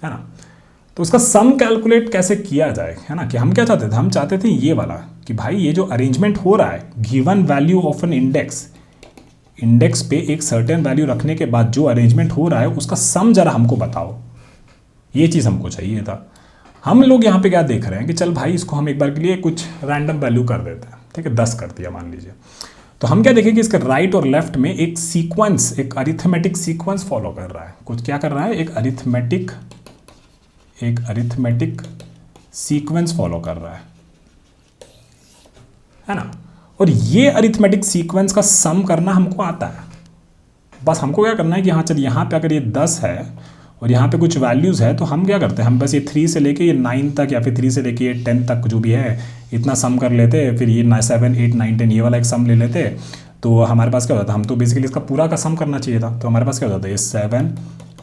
है ना। तो उसका सम कैलकुलेट कैसे किया जाए, है ना, कि हम क्या चाहते थे, हम चाहते थे ये वाला कि भाई ये जो अरेंजमेंट हो रहा है, given value of n index पे एक सर्टेन वैल्यू रखने के बाद जो अरेंजमेंट हो रहा है उसका सम जरा हमको बताओ, ये चीज़ हमको चाहिए था। हम लोग यहाँ पे क्या देख रहे हैं कि चल भाई इसको हम एक बार के लिए कुछ रैंडम वैल्यू कर देते हैं, ठीक है, 10 कर दिया मान लीजिए। तो हम क्या देखें कि इसके राइट और लेफ्ट में एक सीक्वेंस, एक अरिथमेटिक सीक्वेंस फॉलो कर रहा है, कुछ क्या कर रहा है, एक अरिथमेटिक सीक्वेंस फॉलो कर रहा है ना। और ये अरिथमेटिक सीक्वेंस का सम करना हमको आता है। बस हमको क्या करना है कि हाँ चल यहाँ पे अगर ये 10 है और यहाँ पे कुछ वैल्यूज़ है, तो हम क्या करते हैं, हम बस ये 3 से लेके ये 9 तक, या फिर 3 से लेके ये 10 तक जो भी है इतना सम कर लेते, फिर ये 7, 8, 9, 10 ये वाला एक सम ले लेते, तो हमारे पास क्या होता है, हम तो बेसिकली इसका पूरा का सम करना चाहिए था। तो हमारे पास क्या होता है, ये 7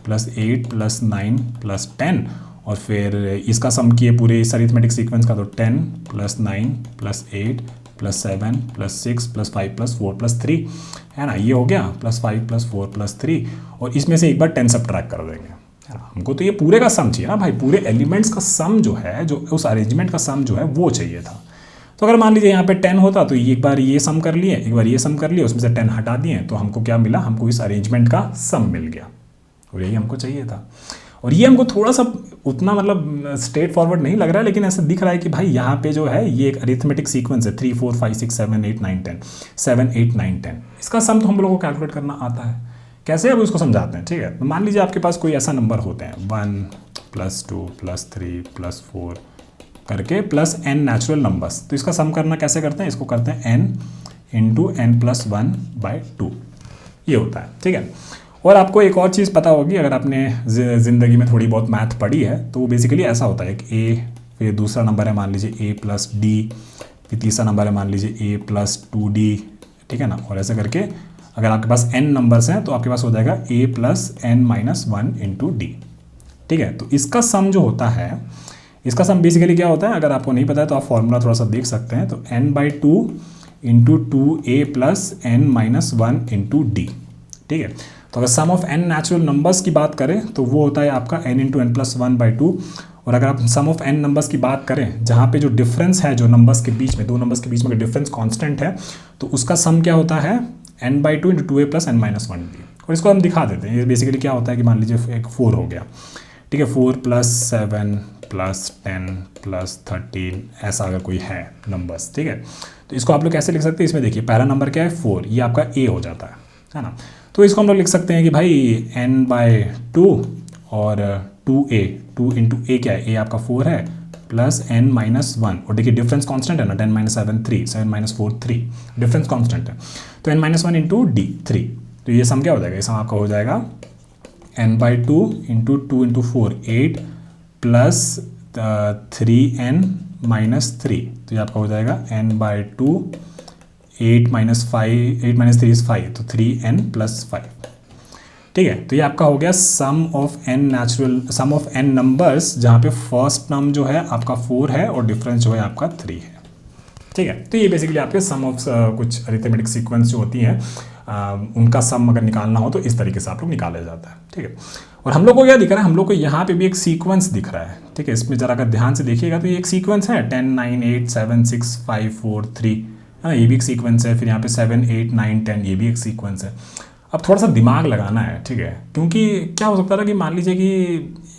+ 8 + 9 + 10, और फिर इसका सम किए पूरे इस अरिथमेटिक सीक्वेंस का, तो 10 + 9 + 8 + 7 + 6 + 5 + 4 + 3, है ना, ये हो गया, +5 + 4 + 3, और इसमें से एक बार 10 सब्ट्रैक्ट कर देंगे, है ना। हमको तो ये पूरे का सम चाहिए ना भाई, पूरे एलिमेंट्स का सम जो है, जो उस अरेंजमेंट का सम जो है वो चाहिए था। तो अगर मान लीजिए यहाँ पे 10 होता, तो एक बार ये सम कर लिए, एक बार ये सम कर लिए, उसमें से 10 हटा दिए, तो हमको क्या मिला, हमको इस अरेंजमेंट का सम मिल गया, और यही हमको चाहिए था। और ये हमको थोड़ा सा उतना मतलब स्ट्रेट फॉरवर्ड नहीं लग रहा है, लेकिन ऐसा दिख रहा है कि भाई यहाँ पे जो है ये एक अरिथमेटिक सीक्वेंस है, 3, 4, 5, 6, 7, 8, 9, 10, 7, 8, 9, 10, इसका सम तो हम लोगों को कैलकुलेट करना आता है। कैसे, अब इसको समझाते हैं, ठीक है। तो मान लीजिए आपके पास कोई ऐसा नंबर होते हैं 1 + 2 + 3 + 4 करके प्लस n नेचुरल नंबर्स। तो इसका सम करना कैसे करते हैं, इसको करते हैं n × n+1/2, ये होता है, ठीक है। और आपको एक और चीज़ पता होगी, अगर आपने ज़िंदगी में थोड़ी बहुत मैथ पढ़ी है, तो वो बेसिकली ऐसा होता है कि a, फिर दूसरा नंबर है मान लीजिए a + d, फिर तीसरा नंबर है मान लीजिए a + 2d, ठीक है ना। और ऐसे करके अगर आपके पास n नंबर्स हैं तो आपके पास हो जाएगा a + n-1 × d, ठीक है। तो इसका सम जो होता है, इसका सम बेसिकली क्या होता है, अगर आपको नहीं पता है तो आप फॉर्मूला थोड़ा सा देख सकते हैं। तो n/2 × 2a + n-1 × d, ठीक है। तो अगर सम ऑफ n नेचुरल नंबर्स की बात करें तो वो होता है आपका n × n+1/2। और अगर आप सम ऑफ n नंबर्स की बात करें, जहाँ पे जो डिफरेंस है, जो नंबर्स के बीच में, दो नंबर्स के बीच में अगर डिफरेंस कांस्टेंट है, तो उसका सम क्या होता है, n/2 × 2a + n-1d। और इसको हम दिखा देते हैं। ये बेसिकली क्या होता है कि मान लीजिए एक 4 हो गया, ठीक है, 4 + 7 + 10 + 13, ऐसा अगर कोई है नंबर्स, ठीक है। तो इसको आप लोग कैसे लिख सकते हैं, इसमें देखिए पहला नंबर क्या है, 4, ये आपका a हो जाता है ना। तो इसको हम लोग लिख सकते हैं कि भाई n/2 और 2a, 2 × a क्या है, a आपका 4 है, प्लस n-1, और देखिए डिफरेंस कांस्टेंट है ना, 10 - 7 3, 7 - 4 3, डिफरेंस कांस्टेंट है, तो n-1 × d 3। तो ये सम क्या हो जाएगा, ये सम आपका हो जाएगा n/2 × 2 × 4 8 प्लस 3n-3, तो ये आपका हो जाएगा n/2 8 - 5, 8 - 3 = 5, तो 3n + 5, ठीक है। तो ये आपका हो गया सम ऑफ n नंबर्स, जहाँ पे फर्स्ट टर्म जो है आपका 4 है और डिफरेंस जो है आपका 3 है, ठीक है। तो ये बेसिकली आपके सम ऑफ कुछ अरिथमेटिक सीक्वेंस जो होती हैं, उनका सम अगर निकालना हो तो इस तरीके से आप लोग निकाला जाता है, ठीक है। और हम लोग को क्या दिख रहा है, हम लोग को यहाँ पे भी एक सीक्वेंस दिख रहा है, ठीक है। इसमें जरा अगर ध्यान से देखिएगा तो ये एक सीक्वेंस है, 10 9 8 7 6 5 4 3, है ना, ये भी एक सीक्वेंस है। फिर यहाँ पे 7 8 9 10, ये भी एक सीक्वेंस है। अब थोड़ा सा दिमाग लगाना है, ठीक है, क्योंकि क्या हो सकता था कि मान लीजिए कि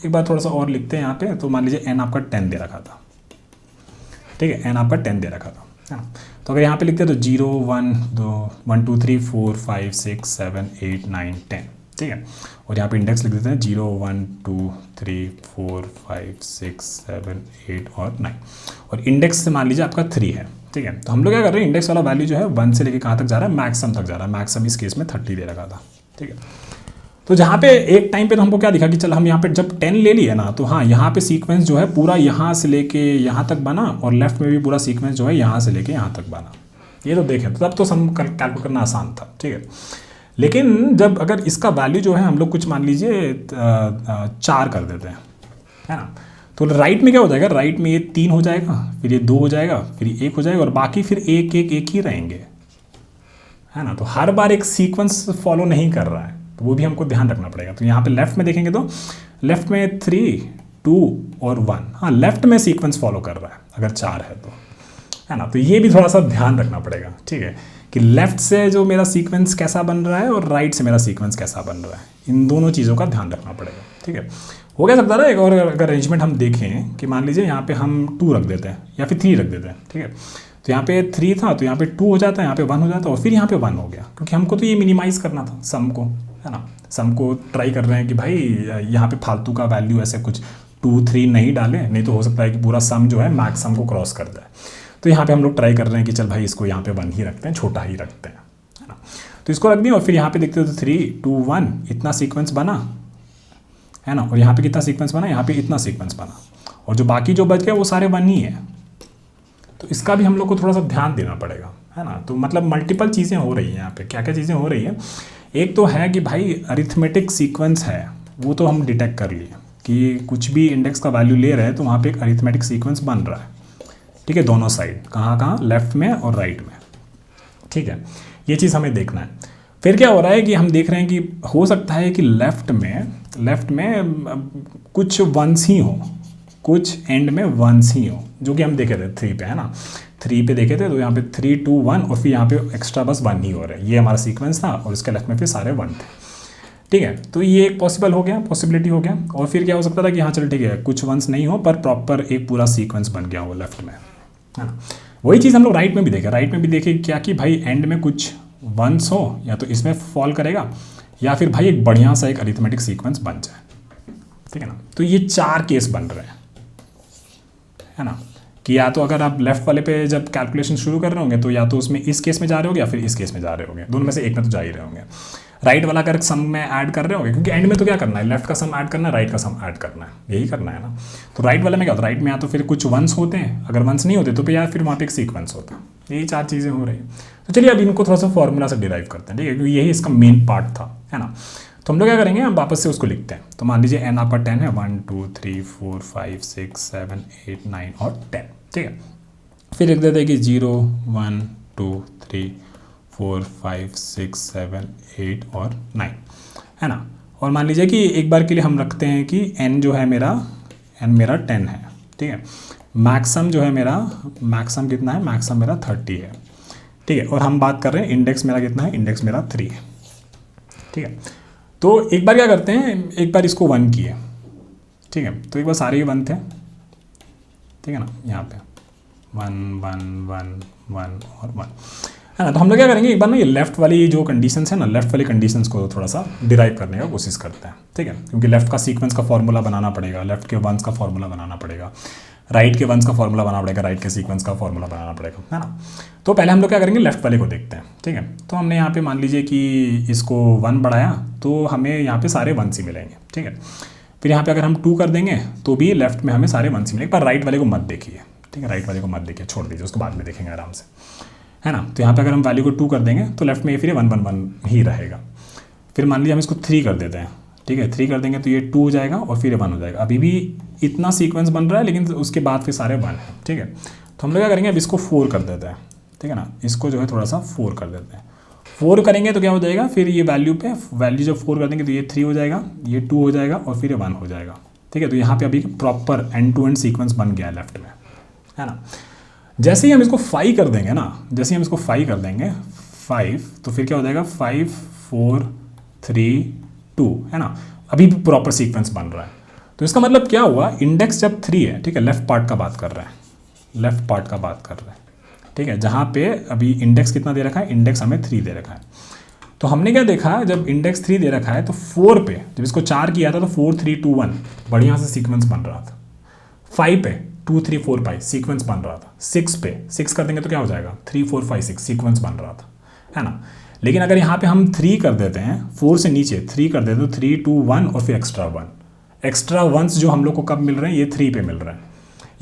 एक बार थोड़ा सा और लिखते हैं यहाँ पे, तो मान लीजिए n आपका 10 दे रखा था, ठीक है, n आपका 10 दे रखा था, है ना। तो अगर यहाँ पे लिखते हैं तो 0 1 2 1 2 3 4 5 6 7 8 9 10, ठीक है। और यहाँ पे इंडेक्स लिख देते हैं 0 1 2 3 4 5 6 7 8 और 9, और इंडेक्स से मान लीजिए आपका 3 है, ठीक है। तो हम लोग क्या कर रहे हैं, इंडेक्स वाला वैल्यू जो है 1 से लेके कहाँ तक जा रहा है, मैक्सिमम तक जा रहा है। मैक्सिमम इस केस में 30 दे रखा था, ठीक है। तो जहाँ पे एक टाइम पे तो हमको क्या दिखा कि चल हम यहाँ पे जब 10 ले लिए ना, तो हाँ यहाँ पे सीक्वेंस जो है पूरा यहाँ से लेके यहाँ तक बना, और लेफ्ट में भी पूरा सीक्वेंस जो है यहाँ से लेके यहाँ तक बना। ये तो देखें, तो तब तो सम कैलकुलेट करना आसान था, ठीक है। लेकिन जब अगर इसका वैल्यू जो है हम लोग कुछ मान लीजिए 4 कर देते हैं, है ना, तो राइट में क्या हो जाएगा, राइट में ये 3 हो जाएगा, फिर ये 2 हो जाएगा, फिर ये 1 हो जाएगा, और बाकी फिर एक ही रहेंगे, है ना। तो हर बार एक सीक्वेंस फॉलो नहीं कर रहा है, तो वो भी हमको ध्यान रखना पड़ेगा। तो यहाँ पे लेफ्ट में देखेंगे तो लेफ्ट में 3, 2 और 1, हाँ लेफ्ट में सीक्वेंस फॉलो कर रहा है अगर 4 है तो, है ना। तो ये भी थोड़ा सा ध्यान रखना पड़ेगा, ठीक है, कि लेफ्ट से जो मेरा सीक्वेंस कैसा बन रहा है और राइट से मेरा सीक्वेंस कैसा बन रहा है, इन दोनों चीज़ों का ध्यान रखना पड़ेगा, ठीक है। हो क्या सकता है ना एक और अगर अरेंजमेंट हम देखें कि मान लीजिए यहाँ पे हम 2 रख देते हैं या फिर 3 रख देते हैं, ठीक है। तो यहाँ पे 3 था तो यहाँ पे 2 हो जाता है, यहाँ पे 1 हो जाता है और फिर यहाँ पे 1 हो गया, क्योंकि हमको तो ये मिनिमाइज़ करना था सम को, है ना। सम को ट्राई कर रहे हैं कि भाई यहाँ पे फालतू का वैल्यू ऐसे कुछ 2, 3 नहीं डालें, नहीं तो हो सकता है कि पूरा सम जो है मैक्स सम को क्रॉस कर जाए। तो यहाँ पे हम लोग ट्राई कर रहे हैं कि चल भाई इसको यहाँ पे 1 ही रखते हैं, छोटा ही रखते हैं, है ना। तो इसको रख दिया और फिर यहाँ पे देखते हो तो 3, 2, 1 इतना सीक्वेंस बना, है ना। और यहाँ पे कितना सीक्वेंस बना, यहाँ पे इतना सीक्वेंस बना, और जो बाकी जो बच गए वो सारे 1 ही है। तो इसका भी हम लोग को थोड़ा सा ध्यान देना पड़ेगा, है ना। तो मतलब मल्टीपल चीज़ें हो रही हैं यहाँ पे। क्या क्या चीज़ें हो रही है, एक तो है कि भाई अरिथमेटिक सीक्वेंस है, वो तो हम डिटेक्ट कर लिए कि कुछ भी इंडेक्स का वैल्यू ले रहे हैं तो वहाँ पे एक अरिथमेटिक सीक्वेंस बन रहा है, ठीक है, दोनों साइड, कहाँ कहाँ, लेफ्ट में और राइट में, ठीक है। ये चीज़ हमें देखना है। फिर क्या हो रहा है कि हम देख रहे हैं कि हो सकता है कि लेफ्ट में कुछ 1s ही हो, कुछ एंड में 1s ही हो, जो कि हम देखे थे 3 पे, है ना। 3 पे देखे थे तो यहाँ पे 3, 2, 1 और फिर यहाँ पे एक्स्ट्रा बस 1 ही हो रहा है। ये हमारा सीक्वेंस था और इसके लेफ्ट में फिर सारे 1 थे, ठीक है। तो ये एक पॉसिबल हो गया, पॉसिबिलिटी हो गया। और फिर क्या हो सकता था कि हाँ चल ठीक है कुछ 1s नहीं हो पर प्रॉपर एक पूरा सीक्वेंस बन गया हो लेफ्ट में, है ना। वही चीज़ हम लोग राइट में भी देखें। राइट में भी देखें क्या कि भाई एंड में कुछ 1s हो, या तो इसमें फॉल करेगा या फिर भाई एक बढ़िया सा एक अरिथमेटिक सीक्वेंस बन जाए, ठीक है ना। तो ये 4 केस बन रहे हैं, है ना, कि या तो अगर आप लेफ्ट वाले पे जब कैलकुलेशन शुरू कर रहे होंगे तो या तो उसमें इस केस में जा रहे होंगे या फिर इस केस में जा रहे होंगे, दोनों में से एक में तो जा ही रहे होंगे। राइट वाला अगर सम में ऐड कर रहे होंगे, क्योंकि एंड में तो क्या करना है, लेफ्ट का सम ऐड करना है, राइट का सम ऐड करना है, यही करना है ना। तो राइट वाले में क्या होता है, राइट में या तो फिर कुछ 1s होते हैं, अगर 1s नहीं होते तो या फिर वहाँ पे एक सीक्वेंस होता है। यही 4 चीज़ें हो रही हैं। तो चलिए अब इनको थोड़ा सा फॉर्मूला से डिराइव करते हैं, ठीक है, क्योंकि यही इसका मेन पार्ट था, है ना। तो हम लोग क्या करेंगे, हम वापस से उसको लिखते हैं। तो मान लीजिए n आपका 10 है, 1, 2, 3, 4, 5, 6, 7, 8, 9 और 10, ठीक है। फिर लिख देते हैं कि 0, 1, 2, 3, 4, 5, 6, 7, 8 और 9, है ना। और मान लीजिए कि एक बार के लिए हम रखते हैं कि n जो है मेरा 10 है, ठीक है। मैक्सिमम जो है मेरा, मैक्सिमम कितना है, मैक्सिमम मेरा 30 है, ठीक है। और हम बात कर रहे हैं इंडेक्स मेरा कितना है, इंडेक्स मेरा 3 है, ठीक है। तो एक बार क्या करते हैं, एक बार इसको 1 किए, ठीक है। तो एक बार सारे ही 1 थे, ठीक है ना, यहाँ पे 1, 1, 1, 1 और 1, है ना। तो हम लोग क्या करेंगे, एक बार ना ये लेफ्ट वाली जो कंडीशंस है ना, लेफ्ट वाली कंडीशंस को थोड़ा सा डिराइव करने का कोशिश करते हैं, ठीक है। क्योंकि लेफ्ट का सीक्वेंस का फॉर्मूला बनाना पड़ेगा, लेफ्ट के 1s का फॉर्मूला बनाना पड़ेगा, राइट के 1s का फॉर्मूला बनाना पड़ेगा, राइट के सीक्वेंस का फॉर्मूला बनाना पड़ेगा, है ना। तो पहले हम लोग क्या करेंगे, लेफ्ट वाले को देखते हैं, ठीक है। तो हमने यहाँ पे मान लीजिए कि इसको 1 बढ़ाया तो हमें यहाँ पे सारे 1s ही मिलेंगे, ठीक है। फिर यहाँ पे अगर हम 2 कर देंगे तो भी लेफ्ट में हमें सारे 1s ही मिलेंगे, पर राइट वाले को मत देखिए, ठीक है, राइट वाले को मत देखिए, छोड़ दीजिए, उसको बाद में देखेंगे आराम से, है ना। तो यहाँ पे अगर हम वैल्यू को 2 कर देंगे तो लेफ्ट में ये फिर 1, 1, 1 ही रहेगा। फिर मान लीजिए हम इसको 3 कर देते हैं, ठीक है, 3 कर देंगे तो ये 2 हो जाएगा और फिर 1 हो जाएगा। अभी भी इतना सीक्वेंस बन रहा है लेकिन उसके बाद फिर सारे 1 हैं, ठीक है। तो हम लोग क्या करेंगे, अब इसको 4 कर देते हैं, ठीक है ना, इसको जो है थोड़ा सा 4 कर देते हैं। 4 करेंगे तो क्या हो जाएगा, फिर ये वैल्यू जब 4 कर देंगे तो ये 3 हो जाएगा, ये 2 हो जाएगा और फिर ये 1 हो जाएगा, ठीक है। तो यहाँ पे अभी proper end to end sequence बन गया है लेफ्ट में, है ना। जैसे ही हम इसको 5 कर देंगे ना, जैसे ही हम इसको 5 कर देंगे 5, तो फिर क्या हो जाएगा 5, 4, 3, 2, है ना। अभी भी प्रॉपर सीक्वेंस बन रहा है। तो इसका मतलब क्या हुआ, इंडेक्स जब 3 है, ठीक है, लेफ्ट पार्ट का बात कर रहे हैं, लेफ्ट पार्ट का बात कर रहे हैं, ठीक है, जहाँ पे अभी इंडेक्स कितना दे रखा है, इंडेक्स हमें 3 दे रखा है। तो हमने क्या देखा, जब इंडेक्स 3 दे रखा है तो 4 पे जब इसको 4 किया था तो 4, 3, 2, 1 बढ़िया से सीक्वेंस बन रहा था। 5 पे 2, 3, 4, 5 सीक्वेंस बन रहा था। 6 पे 6 कर देंगे तो क्या हो जाएगा, 3, 4, 5, 6 सीक्वेंस बन रहा था, है ना। लेकिन अगर यहाँ पे हम 3 कर देते हैं, 4 से नीचे 3 कर देते हैं तो 3, 2, 1 और फिर एक्स्ट्रा 1s जो हम लोग को कब मिल रहे हैं, ये 3 पे मिल रहे हैं।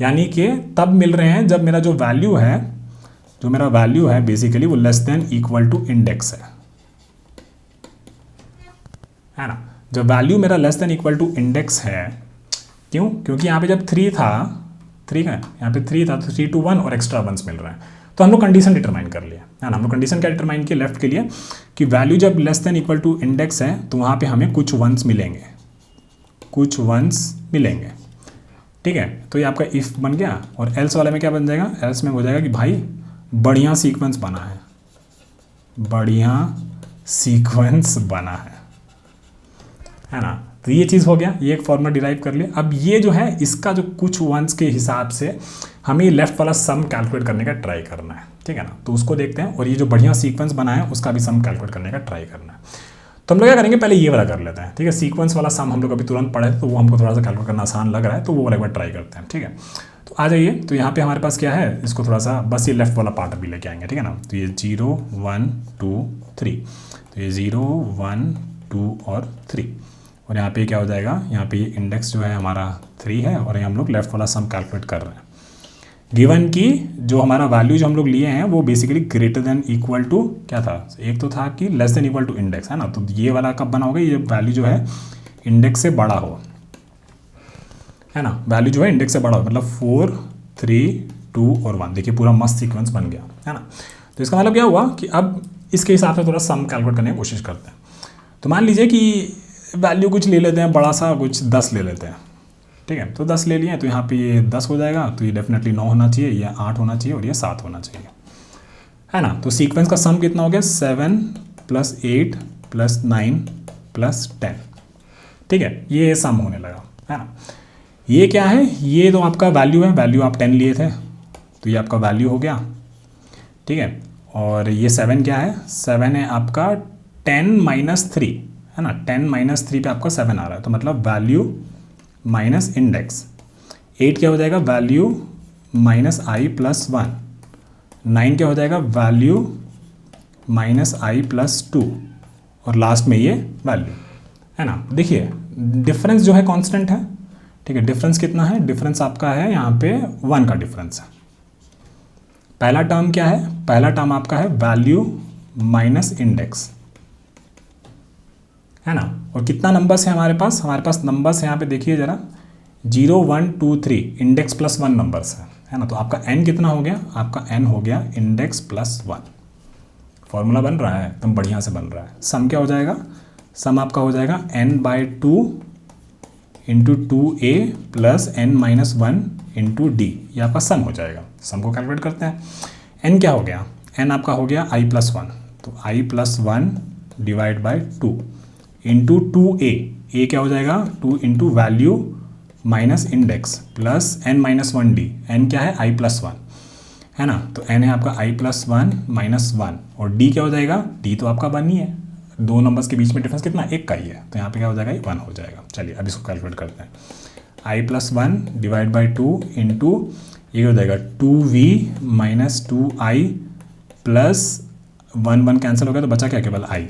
यानी कि तब मिल रहे हैं जब मेरा जो मेरा वैल्यू है बेसिकली वो less than equal to index है ना। जब वैल्यू मेरा less than equal to index है, क्यों, क्योंकि यहाँ पे जब 3 था, 3 है यहाँ पे 3 था तो 3, 2, 1 और एक्स्ट्रा 1s मिल रहे हैं। तो हम लोग कंडीशन डिटरमाइन कर लिया, है ना। हम लोग कंडीशन क्या डिटरमाइन किए लेफ्ट के लिए कि वैल्यू जब less than equal to index है तो वहाँ पे हमें कुछ वंस मिलेंगे, कुछ वंस मिलेंगे, ठीक है। तो ये आपका इफ बन गया। और एल्स वाले में क्या बन जाएगा, एल्स में हो जाएगा कि भाई बढ़िया सीक्वेंस बना है, बढ़िया सीक्वेंस बना है ना। तो ये चीज़ हो गया, ये एक फॉर्मूला डिराइव कर लिया। अब ये जो है इसका जो कुछ वंस के हिसाब से हमें लेफ्ट वाला सम कैलकुलेट करने का ट्राई करना है, ठीक है ना। तो उसको देखते हैं। और ये जो बढ़िया सीक्वेंस बना है उसका भी सम कैलकुलेट करने का ट्राई करना है। तो हम लोग क्या करेंगे, पहले ये वाला कर लेते हैं, ठीक है। सीक्वेंस वाला सम हम लोग अभी तुरंत पढ़े तो वो हमको थोड़ा सा कैलकुलेट करना आसान लग रहा है, तो वो वाला एक बार ट्राई करते हैं, ठीक है। तो आ जाइए। तो यहाँ पे हमारे पास क्या है, इसको थोड़ा सा बस ये लेफ्ट वाला पार्ट अभी लेके आएंगे, ठीक है ना। तो ये 0 1 2 3, तो ये 0 1 2 और 3। और यहाँ पे क्या हो जाएगा, यहाँ पे ये इंडेक्स जो है हमारा 3 है और यहाँ हम लोग लेफ्ट वाला सम कैलकुलेट कर रहे हैं। गिवन की जो हमारा वैल्यू जो हम लोग लिए हैं वो basically greater than equal to क्या था, एक तो था कि less than equal to index, है ना। तो ये वाला कब बना होगा, ये वैल्यू जो है इंडेक्स से बड़ा हो, है ना। वैल्यू जो है इंडेक्स से बड़ा हो, मतलब 4 3 2 और 1। देखिए पूरा मस्त सीक्वेंस बन गया, है ना। तो इसका मतलब क्या हुआ कि अब इसके हिसाब से थोड़ा सम कैलकुलेट करने की कोशिश करते हैं। तो मान लीजिए कि वैल्यू कुछ ले लेते हैं बड़ा सा, कुछ 10 ले लेते हैं, ठीक है। तो 10 ले लिए तो यहाँ पे ये 10 हो जाएगा। तो ये डेफिनेटली 9 होना चाहिए, ये 8 होना चाहिए और ये 7 होना चाहिए, है ना। तो सीक्वेंस का सम कितना हो गया, 7 + 8 + 9 + 10, ठीक है। ये सम होने लगा, है ना। ये क्या है, ये तो आपका वैल्यू है, वैल्यू आप 10 लिए थे तो ये आपका वैल्यू हो गया, ठीक है। और ये 7 क्या है, 7 है आपका 10 - 3, है ना। 10 - 3 पे आपका 7 आ रहा है, तो मतलब वैल्यू माइनस इंडेक्स। 8 क्या हो जाएगा, वैल्यू -i + 1। 9 क्या हो जाएगा, वैल्यू -i + 2। और लास्ट में ये वैल्यू, है ना। देखिए डिफरेंस जो है कांस्टेंट है, ठीक है। डिफरेंस कितना है, डिफरेंस आपका है यहाँ पे 1 का डिफरेंस है। पहला टर्म क्या है, पहला टर्म आपका है वैल्यू माइनस इंडेक्स, है ना। और कितना नंबर्स है हमारे पास नंबर्स है यहाँ पे देखिए ज़रा, 0 1 2 3 इंडेक्स + 1 नंबर्स है ना। तो आपका n कितना हो गया, आपका n हो गया इंडेक्स + 1। फॉर्मूला बन रहा है, एकदम बढ़िया से बन रहा है। सम क्या हो जाएगा, सम आपका हो जाएगा n/2 × 2a + n - 1 × d। ये आपका सम हो जाएगा। सम को कैलकुलेट करते हैं। n क्या हो गया, n आपका हो गया i + 1, तो i + 1 / 2 इंटू 2a, a क्या हो जाएगा, 2 × value minus index plus n - 1d। n क्या है, i + 1, है ना। तो n है आपका i + 1 - 1 और d क्या हो जाएगा, d तो आपका 1 ही है। दो नंबर्स के बीच में डिफरेंस कितना, 1 का ही है, तो यहाँ पे क्या हो जाएगा, 1 हो जाएगा। चलिए अब इसको कैलकुलेट करते हैं। i + 1 / 2 इंटू ये हो जाएगा 2v - 2i + 1 1 कैंसिल हो गया तो बचा क्या, केवल i,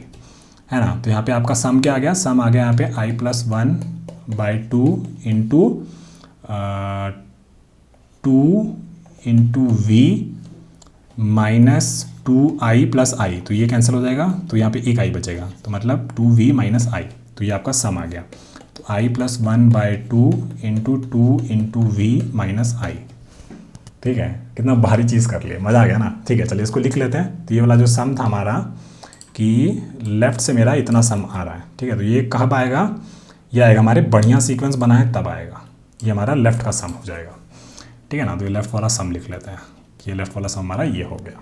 है ना। तो यहाँ पे आपका सम क्या आ गया, सम आ गया यहाँ पे i + 1/2 into 2 × v - 2i + i, तो ये कैंसिल हो जाएगा तो यहाँ पे एक i बचेगा, तो मतलब 2v - i, तो ये आपका सम आ गया। तो i + 1/2 इंटू 2 × v - i, ठीक है। कितना भारी चीज़ कर लिया, मज़ा आ गया ना। ठीक है चलिए इसको लिख लेते हैं। तो ये वाला जो सम था हमारा कि लेफ़्ट से मेरा इतना सम आ रहा है, ठीक है। तो ये कब आएगा, ये आएगा हमारे बढ़िया सीक्वेंस बना है तब आएगा, ये हमारा लेफ़्ट का सम हो जाएगा, ठीक है ना। तो ये लेफ़्ट वाला सम लिख लेते हैं कि ये लेफ़्ट वाला सम हमारा ये हो गया,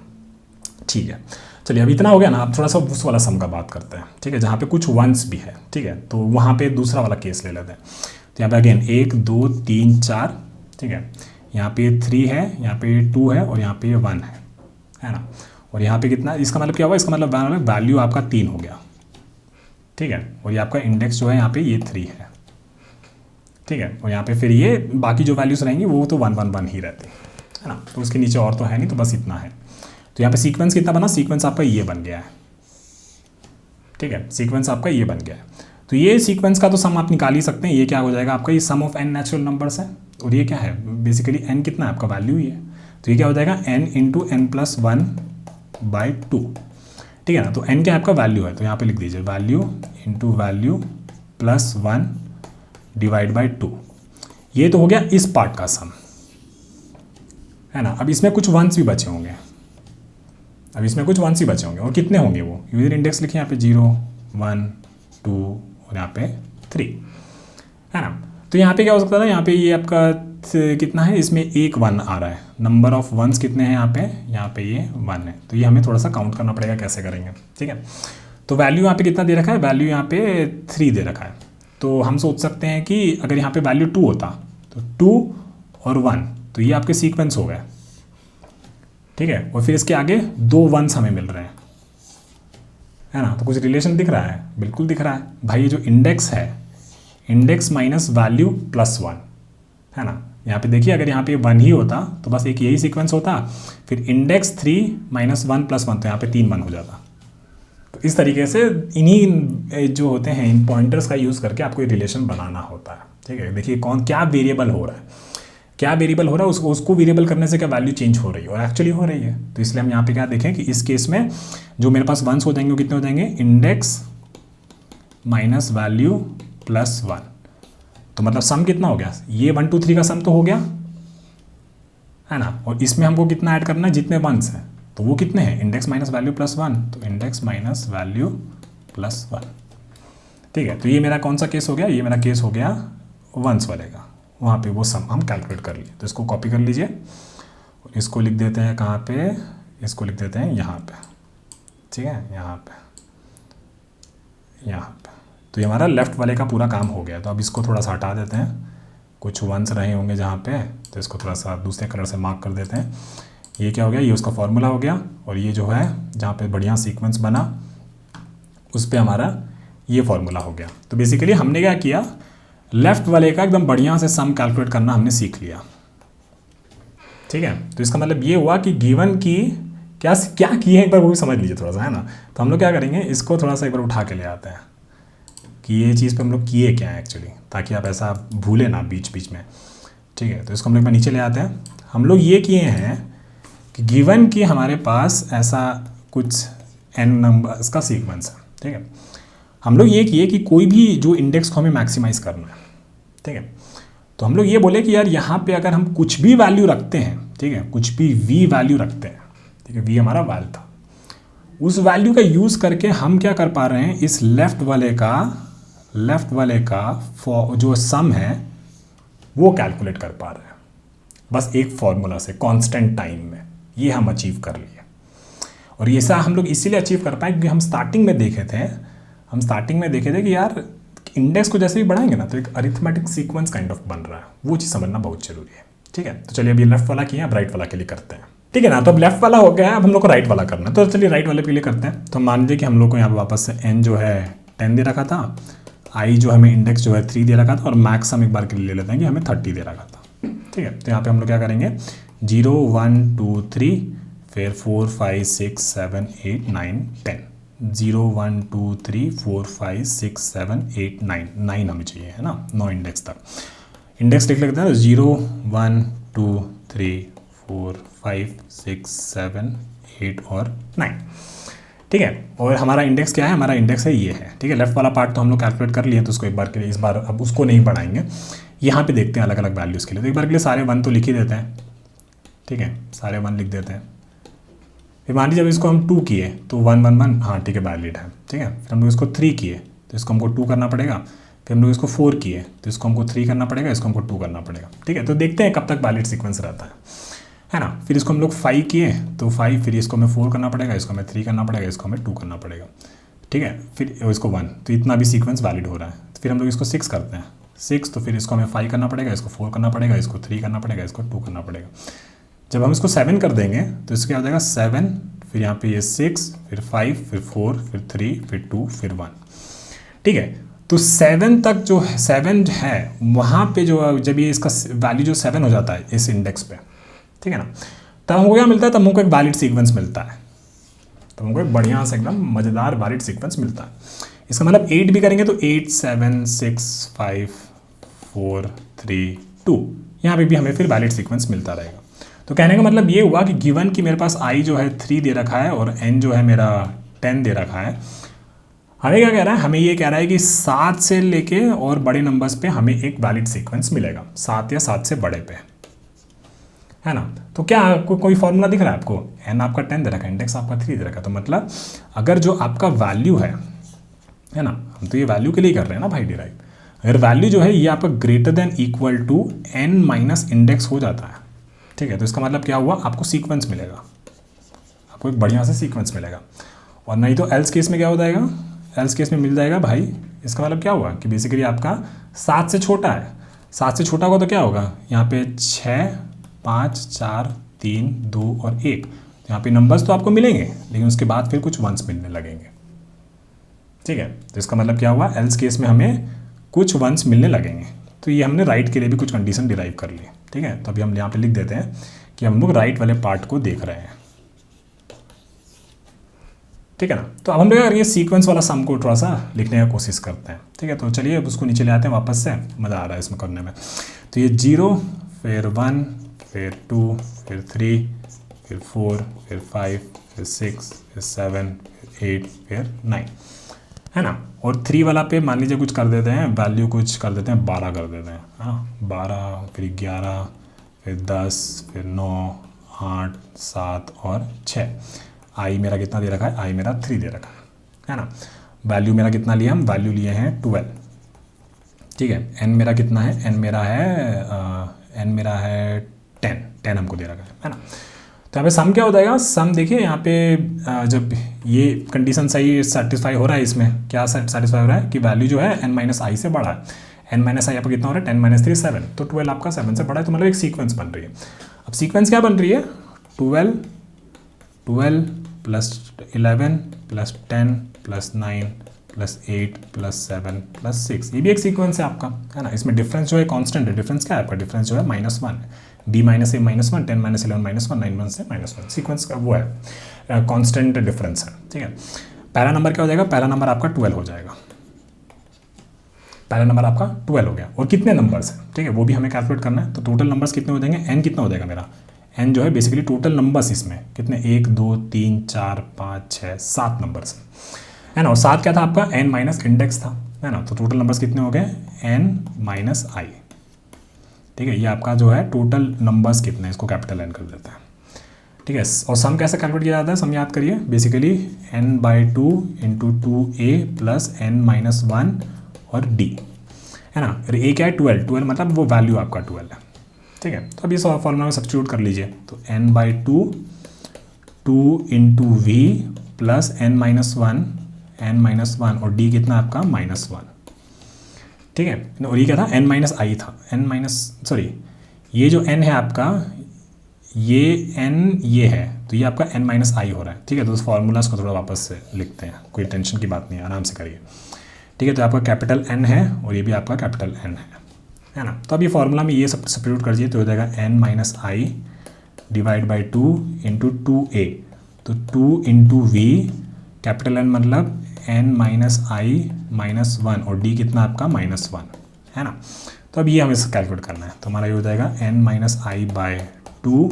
ठीक है। चलिए अब इतना हो गया ना, अब थोड़ा सा उस वाला सम का बात करते हैं, ठीक है, जहाँ पे कुछ वंस भी है, ठीक है। तो वहाँ पे दूसरा वाला केस ले लेते हैं। तो यहाँ पे अगेन 1 2 3 4, ठीक है। यहाँ पे 3 है, यहाँ पे 2 है और यहाँ पे 1 है ना। और यहाँ पे कितना, इसका मतलब क्या हुआ, इसका मतलब वैल्यू आपका 3 हो गया, ठीक है। और ये आपका इंडेक्स जो है यहाँ पे ये 3 है, ठीक है। और यहाँ पे फिर ये बाकी जो वैल्यूज रहेंगी वो तो 1 1 1 ही रहती है ना। तो उसके नीचे और तो है नहीं, तो बस इतना है। तो यहाँ पे सीक्वेंस कितना बना, सीक्वेंस आपका ये बन गया है, ठीक है। सीक्वेंस आपका ये बन गया है। तो ये सीक्वेंस का तो सम आप निकाल ही सकते हैं। ये क्या हो जाएगा आपका, ये सम ऑफ n नेचुरल नंबर्स है और ये क्या है, बेसिकली n कितना है आपका, वैल्यू ही है। तो ये क्या हो जाएगा, n × n + 1/2, ठीक है ना। तो n क्या आपका वैल्यू है, तो यहाँ पे लिख दीजिए वैल्यू × वैल्यू + 1 / 2। ये तो हो गया इस पार्ट का सम, है ना। अब इसमें कुछ वंस भी बचे होंगे, अब इसमें कुछ 1s ही बचे होंगे, और कितने होंगे वो, यूजर इंडेक्स लिखे यहाँ पे 0 1 2 और यहाँ पे 3, है ना। तो यहाँ पे क्या हो सकता था, यहाँ पे ये आपका कितना है, इसमें एक 1 आ रहा है, नंबर ऑफ वंस कितने हैं यहाँ पे ये 1 है, तो ये हमें थोड़ा सा काउंट करना पड़ेगा कैसे करेंगे, ठीक है। तो वैल्यू यहाँ पे कितना दे रखा है, वैल्यू यहाँ पे 3 दे रखा है। तो हम सोच सकते हैं कि अगर यहाँ पे वैल्यू 2 होता तो 2 और 1, तो ये आपके सीक्वेंस हो गए, ठीक है। और फिर इसके आगे 2 1s हमें मिल रहे हैं, है ना। तो कुछ रिलेशन दिख रहा है, बिल्कुल दिख रहा है भाई। ये जो इंडेक्स है, इंडेक्स माइनस वैल्यू प्लस 1, है ना। यहाँ पे देखिए, अगर यहाँ पे 1 ही होता तो बस एक यही सीक्वेंस होता, फिर इंडेक्स 3 माइनस 1 प्लस 1, तो यहाँ पे 3 1 हो जाता। तो इस तरीके से इन्हीं जो होते हैं इन पॉइंटर्स का यूज़ करके आपको रिलेशन बनाना होता है, ठीक है। देखिए कौन क्या वेरिएबल हो रहा है, क्या वेरिएबल हो रहा है, उसको वेरिएबल करने से क्या वैल्यू चेंज हो रही है, और एक्चुअली हो रही है। तो इसलिए हम यहाँ पे क्या देखें कि इस केस में जो मेरे पास 1s हो जाएंगे वो कितने हो जाएंगे, इंडेक्स माइनस वैल्यू प्लस 1। तो मतलब सम कितना हो गया, ये 1 2 3 का सम तो हो गया, है ना। और इसमें हमको कितना ऐड करना है, जितने 1s हैं तो वो कितने हैं, इंडेक्स माइनस वैल्यू प्लस 1, तो इंडेक्स माइनस वैल्यू प्लस 1, ठीक है। तो ये मेरा कौन सा केस हो गया, ये मेरा केस हो गया 1s वाले का, वहाँ पे वो सम हम कैलकुलेट कर लिए। तो इसको कॉपी कर लीजिए और इसको लिख देते हैं कहाँ पे, इसको लिख देते हैं यहाँ पे, ठीक है, यहाँ पे। तो ये हमारा लेफ्ट वाले का पूरा काम हो गया। तो अब इसको थोड़ा सा हटा देते हैं, कुछ 1s रहे होंगे जहाँ पे, तो इसको थोड़ा सा दूसरे कलर से मार्क कर देते हैं। ये क्या हो गया, ये उसका फॉर्मूला हो गया, और ये जो है जहाँ पे बढ़िया सीक्वेंस बना उस पर हमारा ये फॉर्मूला हो गया। तो बेसिकली हमने क्या किया, लेफ्ट वाले का एकदम बढ़िया से सम कैलकुलेट करना हमने सीख लिया, ठीक है। तो इसका मतलब ये हुआ कि गिवन की क्या क्या किए हैं, एक बार वो भी समझ लीजिए थोड़ा सा, है ना। तो हम लोग क्या करेंगे, इसको थोड़ा सा एक बार उठा के ले आते हैं कि ये चीज़ पे हम लोग किए क्या है एक्चुअली, ताकि आप ऐसा भूले ना बीच बीच में, ठीक है। तो इसको हम लोग नीचे ले आते हैं। हम लोग ये किए हैं कि गिवन की हमारे पास ऐसा कुछ n नंबर्स का सीक्वेंस है, ठीक है। हम लोग ये किए कि कोई भी जो इंडेक्स को हमें मैक्सिमाइज करना है, ठीक है। तो हम लोग ये बोले कि यार यहाँ पे अगर हम कुछ भी वैल्यू रखते हैं, ठीक है, कुछ भी v वैल्यू रखते हैं, ठीक है, v हमारा वैल्यू था, उस वैल्यू का यूज़ करके हम क्या कर पा रहे हैं, इस लेफ्ट वाले का जो सम है वो कैलकुलेट कर पा रहे हैं, बस एक फॉर्मूला से कांस्टेंट टाइम में। ये हम अचीव कर लिए, और ये सा हम लोग इसीलिए अचीव कर पाए क्योंकि हम स्टार्टिंग में देखे थे कि यार इंडेक्स को जैसे भी बढ़ाएंगे ना तो एक अरिथमेटिक सीक्वेंस काइंड ऑफ बन रहा है, वो चीज़ समझना बहुत जरूरी है, ठीक है। तो चलिए अभी लेफ्ट वाला किया, अब राइट वाला के लिए करते हैं, ठीक है ना। तो अब लेफ्ट वाला हो गया है, अब हम लोग को राइट वाला करना है। तो चलिए राइट वाले के लिए करते हैं। तो मान लीजिए कि हम लोग को यहाँ पे वापस से n जो है 10 दे रखा था, i जो हमें इंडेक्स जो है 3 दे रखा था, और मैक्स हम एक बार के लिए ले लेते हैं कि हमें 30 दे रखा था, ठीक है। तो यहाँ पे हम लोग क्या करेंगे, 0 1 2 3 फिर 4 5 6 7 8 9 10, 0 1 2 3 4 5 6 7 8 9 9 हमें चाहिए, है ना, 9 इंडेक्स तक। इंडेक्स लिख लेते हैं, 0 1 2 3 4 5 6 7 8 और 9, ठीक है। और हमारा इंडेक्स क्या है, हमारा इंडेक्स है ये है, ठीक है। लेफ्ट वाला पार्ट तो हम लोग कैलकुलेट कर लिए, तो उसको एक बार के लिए, इस बार अब उसको नहीं बढ़ाएंगे, यहाँ पे देखते हैं अलग अलग वैल्यूज़ के लिए। तो एक बार के लिए सारे 1 तो लिख ही देते हैं, ठीक है, सारे 1 लिख देते हैं। फिर मान लीजिए जब इसको हम 2 किए तो 1 1 1, हाँ ठीक है, वैलिड है, ठीक है। फिर हम लोग इसको 3 किए तो इसको हमको 2 करना पड़ेगा, फिर हम लोग इसको 4 किए तो इसको हमको 3 करना पड़ेगा, इसको हमको 2 करना पड़ेगा, ठीक है। तो देखते हैं कब तक वैलिड सीक्वेंस रहता है ना। फिर इसको हम लोग 5 किए तो 5, फिर इसको हमें 4 करना पड़ेगा, इसको हमें 3 करना पड़ेगा, इसको हमें 2 करना पड़ेगा, ठीक है। फिर इसको 1, तो इतना भी सीक्वेंस वैलिड हो रहा है। फिर हम लोग इसको 6 करते हैं, 6, तो फिर इसको हमें 5 करना पड़ेगा, इसको 4 करना पड़ेगा, इसको 3 करना पड़ेगा, इसको 2 करना पड़ेगा। जब हम इसको 7 कर देंगे तो इसको क्या हो जाएगा, 7, फिर यहाँ पे ये 6, फिर 5, फिर 4, फिर 3, फिर 2, फिर 1, ठीक है। तो 7 तक जो 7 है वहाँ पे जो जब ये इसका वैल्यू जो 7 हो जाता है इस इंडेक्स पे, ठीक है ना, तब हमको क्या मिलता है, तब हमको एक वैलिड सीक्वेंस मिलता है, तब हमको एक बढ़िया सा एकदम मज़ेदार वैलिड सीक्वेंस मिलता है। इसका मतलब 8 भी करेंगे तो 8 7 6 5 4 3 2, यहाँ पे भी हमें फिर वैलिड सीक्वेंस मिलता रहेगा। तो कहने का मतलब ये हुआ कि गिवन कि मेरे पास i जो है 3 दे रखा है और n जो है मेरा 10 दे रखा है, हमें क्या कह रहा है, हमें ये कह रहा है कि 7 से लेके और बड़े नंबर्स पे हमें एक वैलिड सीक्वेंस मिलेगा, 7 या 7 से बड़े पे, है ना। तो क्या कोई फॉर्मूला दिख रहा है आपको, n आपका 10 दे रखा है, इंडेक्स आपका 3 दे रखा है, तो मतलब अगर जो आपका वैल्यू है ना, हम तो ये वैल्यू के लिए कर रहे हैं ना भाई डिराइव, अगर वैल्यू जो है ये आपका greater than equal to n minus index हो जाता है, ठीक है, तो इसका मतलब क्या हुआ, आपको सीक्वेंस मिलेगा, आपको एक बढ़िया से सीक्वेंस मिलेगा। और नहीं तो एल्स केस में क्या हो जाएगा, एल्स केस में मिल जाएगा भाई, इसका मतलब क्या हुआ कि बेसिकली आपका 7 से छोटा है, 7 से छोटा होगा तो क्या होगा, यहाँ पे 6 5 4 3 2 और 1, यहाँ पे नंबर्स तो आपको मिलेंगे लेकिन उसके बाद फिर कुछ वंस मिलने लगेंगे, ठीक है। तो इसका मतलब क्या हुआ, एल्स केस में हमें कुछ वंस मिलने लगेंगे। तो ये हमने राइट के लिए भी कुछ कंडीशन डिराइव कर ली, ठीक है। तो अभी हम यहाँ पे लिख देते हैं कि हम लोग राइट वाले पार्ट को देख रहे हैं, ठीक है ना। तो अब हम लोग अगर ये सीक्वेंस वाला सम को थोड़ा सा लिखने की कोशिश करते हैं, ठीक है। तो चलिए अब उसको नीचे ले आते हैं वापस से, मज़ा आ रहा है इसमें करने में। तो ये 0 फिर 1 फिर 2 फिर 3 फिर 4 फिर 5 फिर 6 फिर 7 फिर 8 फिर 9, है ना। और 3 वाला पे मान लीजिए कुछ कर देते हैं, वैल्यू कुछ कर देते हैं 12 कर देते हैं, हाँ 12 फिर 11 फिर 10 फिर 9 8 7 और 6। आई मेरा कितना दे रखा है, आई मेरा 3 दे रखा है ना। वैल्यू मेरा कितना लिया हम, वैल्यू लिए हैं 12, ठीक है। एन मेरा कितना है, एन मेरा है 10 हमको दे रखा है ना। तो यहाँ पे सम क्या हो जाएगा, सम देखिए यहाँ पे जब ये कंडीशन सही सेटिस्फाई हो रहा है, इसमें क्या सेटिस्फाई हो रहा है कि वैल्यू जो है एन माइनस आई से बड़ा है, एन माइनस आई आपका कितना हो रहा है 10 माइनस 3 7, तो 12 आपका 7 से बड़ा है, तो मतलब एक सीक्वेंस बन रही है। अब सीक्वेंस क्या बन रही है, 12 plus 11 plus 10 plus 9 plus 8 plus 7 plus 6, ये भी एक सीक्वेंस है आपका, है ना। इसमें डिफरेंस जो है कांस्टेंट है, डिफरेंस क्या है आपका, डिफरेंस जो है -1, b माइनस ए -1 10 माइनस 11 -1 9 1 से -1, सीक्वेंस का वो है कांस्टेंट डिफरेंस है, ठीक है। पहला नंबर क्या हो जाएगा, पहला नंबर आपका 12 हो जाएगा, पहला नंबर आपका 12 हो गया। और कितने नंबर्स हैं, ठीक है, वो भी हमें कैलकुलेट करना है। तो टोटल नंबर्स कितने हो जाएंगे, n कितना हो जाएगा मेरा, n जो है बेसिकली टोटल नंबर्स इसमें कितने 1 2 3 4 5 6 7 नंबर्स है ना। और 7 क्या था आपका, n माइनस इंडेक्स था, है ना। तो टोटल नंबर्स कितने हो गए, n माइनस आई, ठीक है। ये आपका जो है टोटल नंबर्स कितने, इसको कैपिटल N कर देते हैं, ठीक है। और सम कैसे कैलकुलेट किया जाता है, सम याद करिए, basically n/2 into 2a plus n-1 और d, है ना। और a क्या है 12 मतलब वो वैल्यू आपका 12 है, ठीक है। तो अब इस फॉर्मूला में सब्स्टिट्यूट कर लीजिए, तो n/2 2 into V plus n-1 और d कितना आपका -1, ठीक है। और ये क्या था, n माइनस आई था, ये जो n है आपका, ये n ये है, तो ये आपका n माइनस आई हो रहा है, ठीक है। तो उस फार्मूलाज को थोड़ा वापस से लिखते हैं, कोई टेंशन की बात नहीं है, आराम से करिए, ठीक है। तो आपका कैपिटल N है और ये भी आपका कैपिटल N है ना। तो अब ये फार्मूला में ये सब सब्स्टिट्यूट कर दीजिए, तो हो जाएगा n minus I divide by 2 into 2a, तो 2 इंटू वी कैपिटल N मतलब n माइनस आई -1 और d कितना आपका -1, है ना। तो अब ये हमें कैलकुलेट करना है, तो हमारा ये हो जाएगा n minus I by 2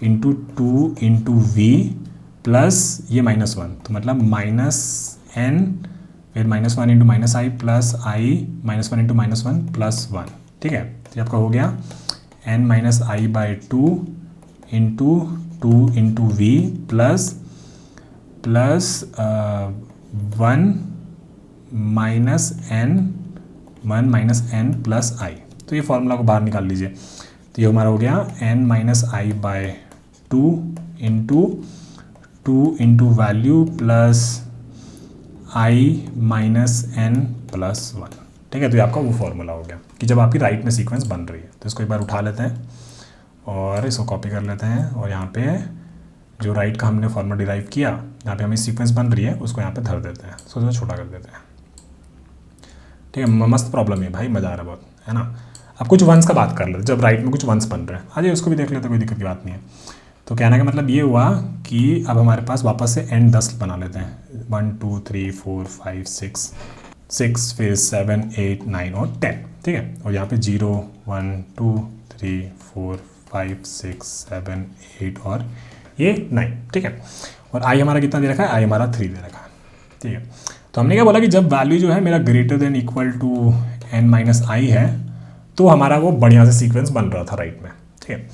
into 2 into V plus ये -1, तो मतलब -n फिर -1 into minus I plus I -1 into -1 plus 1, ठीक है। तो ये आपका हो गया n minus I by 2 into 2 into V plus 1 minus n plus I. तो ये फार्मूला को बाहर निकाल लीजिए, तो ये हमारा हो गया n minus I by 2 into value plus i minus n plus 1, ठीक है। तो ये आपका वो फार्मूला हो गया कि जब आपकी राइट में सीक्वेंस बन रही है। तो इसको एक बार उठा लेते हैं और इसको कॉपी कर लेते हैं, और यहाँ पे जो राइट का हमने फॉर्मूला डिराइव किया, यहाँ पे हमें सीक्वेंस बन रही है, उसको यहाँ पे धर देते हैं, उसको छोटा कर देते हैं, ठीक है। मस्त प्रॉब्लम है भाई, मज़ा आ रहा है बहुत, है ना। अब कुछ वंस का बात कर लेते, जब राइट में कुछ वंस बन रहे हैं, आइए उसको भी देख लेते, कोई दिक्कत की बात नहीं है। तो कहने का मतलब ये हुआ कि अब हमारे पास वापस से n 10 बना लेते हैं, 1 2 3 4 5 6 फिर 7 8 9 और 10, ठीक है। और यहाँ पे 0 1 2 3 4 5 6 7 8 और ये 9, ठीक है। और आई हमारा कितना दे रखा है, आई हमारा 3 दे रखा है, ठीक है। तो हमने क्या बोला कि जब वैल्यू जो है मेरा greater than equal to n minus I है, तो हमारा वो बढ़िया से सीक्वेंस बन रहा था राइट में, ठीक है।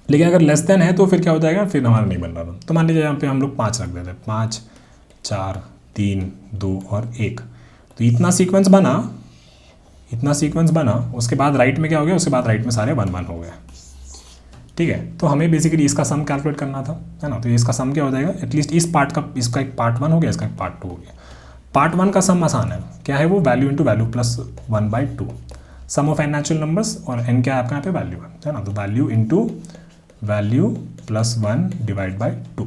लेकिन अगर लेस देन है तो फिर क्या हो जाएगा, फिर हमारा नहीं बन रहा था। तो मान लीजिए यहाँ पे हम लोग 5 रख देते हैं, 5 4 3 2 और 1। तो इतना सीक्वेंस बना, उसके बाद राइट में क्या हो गया, उसके बाद राइट में सारे 1 1 हो गए। ठीक है, तो हमें बेसिकली इसका सम कैलकुलेट करना था, है ना। तो इसका सम क्या हो जाएगा, एटलीस्ट इस पार्ट का, इसका एक पार्ट 1 हो गया, इसका एक पार्ट 2 हो गया। पार्ट 1 का सम आसान है, क्या है वो, value into value plus 1/2, sum of n natural numbers, और एन क्या है आपका यहाँ पे, वैल्यू है ना। तो value into value plus 1 divide by 2।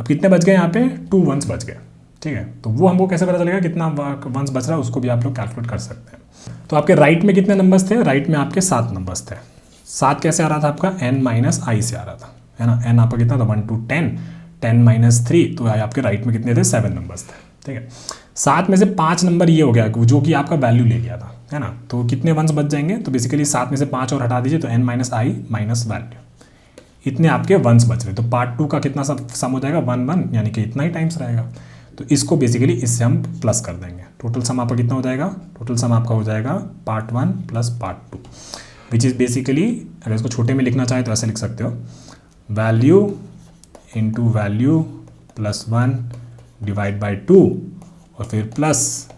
अब कितने बच गए यहाँ पे, 2 1s बच गए। ठीक है, तो वो हमको कैसे पता चलेगा कितना 1s बच रहा है, उसको भी आप लोग कैलकुलेट कर सकते हैं। तो आपके राइट में कितने नंबर्स थे, राइट में आपके 7 नंबर्स थे। 7 कैसे आ रहा था आपका, n माइनस आई से आ रहा था, है ना। n आपका कितना था, 1 to 10, 10 माइनस 3, तो आपके राइट में कितने थे, 7 नंबर्स थे। ठीक है, 7 में से 5 नंबर ये हो गया जो कि आपका वैल्यू ले लिया था, है ना। तो कितने 1s बच जाएंगे, तो बेसिकली 7 में से 5 और हटा दीजिए, तो n minus i minus value, इतने आपके 1s बच रहे। तो पार्ट 2 का कितना सम हो जाएगा, 1 1, यानी कि इतना ही टाइम्स रहेगा। तो इसको बेसिकली इससे हम प्लस कर देंगे। टोटल सम आपका कितना हो जाएगा, टोटल सम आपका हो जाएगा part 1 plus part 2, which is basically, अगर इसको छोटे में लिखना चाहे तो ऐसे लिख सकते हो, value into value plus 1 divide by 2, और फिर plus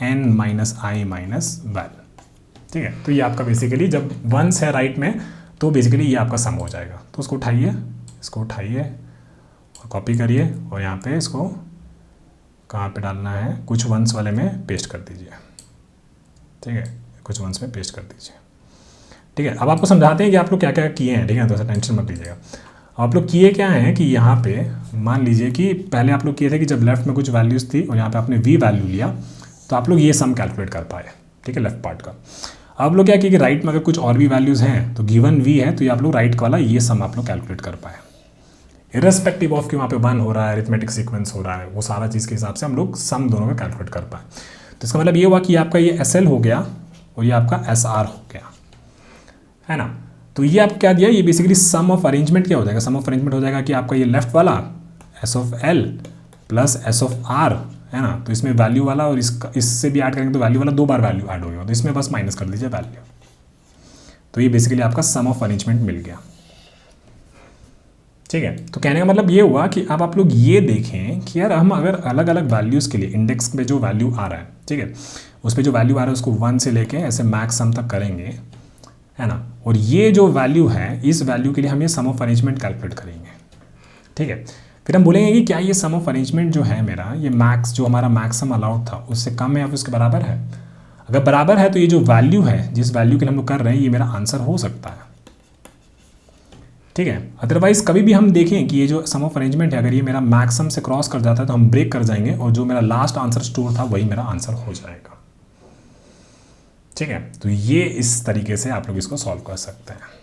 n minus i minus value. ठीक है, तो ये आपका बेसिकली जब 1s है राइट में, तो बेसिकली ये आपका सम हो जाएगा। तो उसको उठाइए और कॉपी करिए, और यहाँ पे इसको कहाँ पे डालना है, कुछ 1s वाले में पेस्ट कर दीजिए। ठीक है, कुछ 1s में पेस्ट कर दीजिए। ठीक है, अब आपको समझाते हैं कि आप लोग क्या क्या किए हैं। ठीक है, तो ऐसा टेंशन मत लीजिएगा। आप लोग किए क्या हैं कि यहाँ पे मान लीजिए कि पहले आप लोग किए थे कि जब लेफ्ट में कुछ वैल्यूज़ थी और यहाँ पे आपने v वैल्यू लिया, तो आप लोग ये सम कैलकुलेट कर पाए। ठीक है, लेफ्ट पार्ट का। आप लोग क्या किए कि राइट में अगर कुछ और भी वैल्यूज़ हैं, तो गिवन v है, तो ये आप लोग राइट वाला ये सम आप लोग कैलकुलेट कर पाए, इररेस्पेक्टिव ऑफ कि वहाँ पे 1 हो रहा है, अरिथमेटिक सीक्वेंस हो रहा है, वो सारा चीज़ के हिसाब से हम लोग सम दोनों का कैलकुलेट कर पाए। तो इसका मतलब ये हुआ कि आपका ये SL हो गया और ये आपका SR हो गया, है ना। तो ये आप क्या दिया, ये बेसिकली सम ऑफ अरेंजमेंट क्या हो जाएगा, सम ऑफ अरेंजमेंट हो जाएगा कि आपका ये लेफ्ट वाला S of L plus S of R, है ना। तो इसमें वैल्यू वाला और इससे भी ऐड करेंगे तो वैल्यू वाला 2 बार वैल्यू ऐड हो गया, तो इसमें बस माइनस कर दीजिए वैल्यू। तो ये बेसिकली आपका सम ऑफ अरेंजमेंट मिल गया। ठीक है, तो कहने का मतलब ये हुआ कि अब आप लोग ये देखें कि यार हम अगर अलग अलग वैल्यूज़ के लिए इंडेक्स में जो वैल्यू आ रहा है, ठीक है, उस पर जो वैल्यू आ रहा है उसको 1 से लेके ऐसे मैक्स सम तक करेंगे, है ना। और ये जो वैल्यू है, इस वैल्यू के लिए हम ये सम ऑफ अरेंजमेंट कैलकुलेट करेंगे। ठीक है, फिर हम बोलेंगे कि क्या ये सम ऑफ अरेंजमेंट जो है मेरा, ये मैक्स जो हमारा मैक्सम अलाउड था उससे कम है या फिर उसके बराबर है। अगर बराबर है तो ये जो वैल्यू है, जिस वैल्यू के लिए हम लोग कर रहे हैं, ये मेरा आंसर हो सकता है। ठीक है, अदरवाइज कभी भी हम देखें कि ये जो सम ऑफ अरेंजमेंट है, अगर ये मेरा मैक्सम से क्रॉस कर जाता है तो हम ब्रेक कर जाएंगे, और जो मेरा लास्ट आंसर स्टोर था वही मेरा आंसर हो जाएगा। ठीक है, तो ये इस तरीके से आप लोग इसको सॉल्व कर सकते हैं।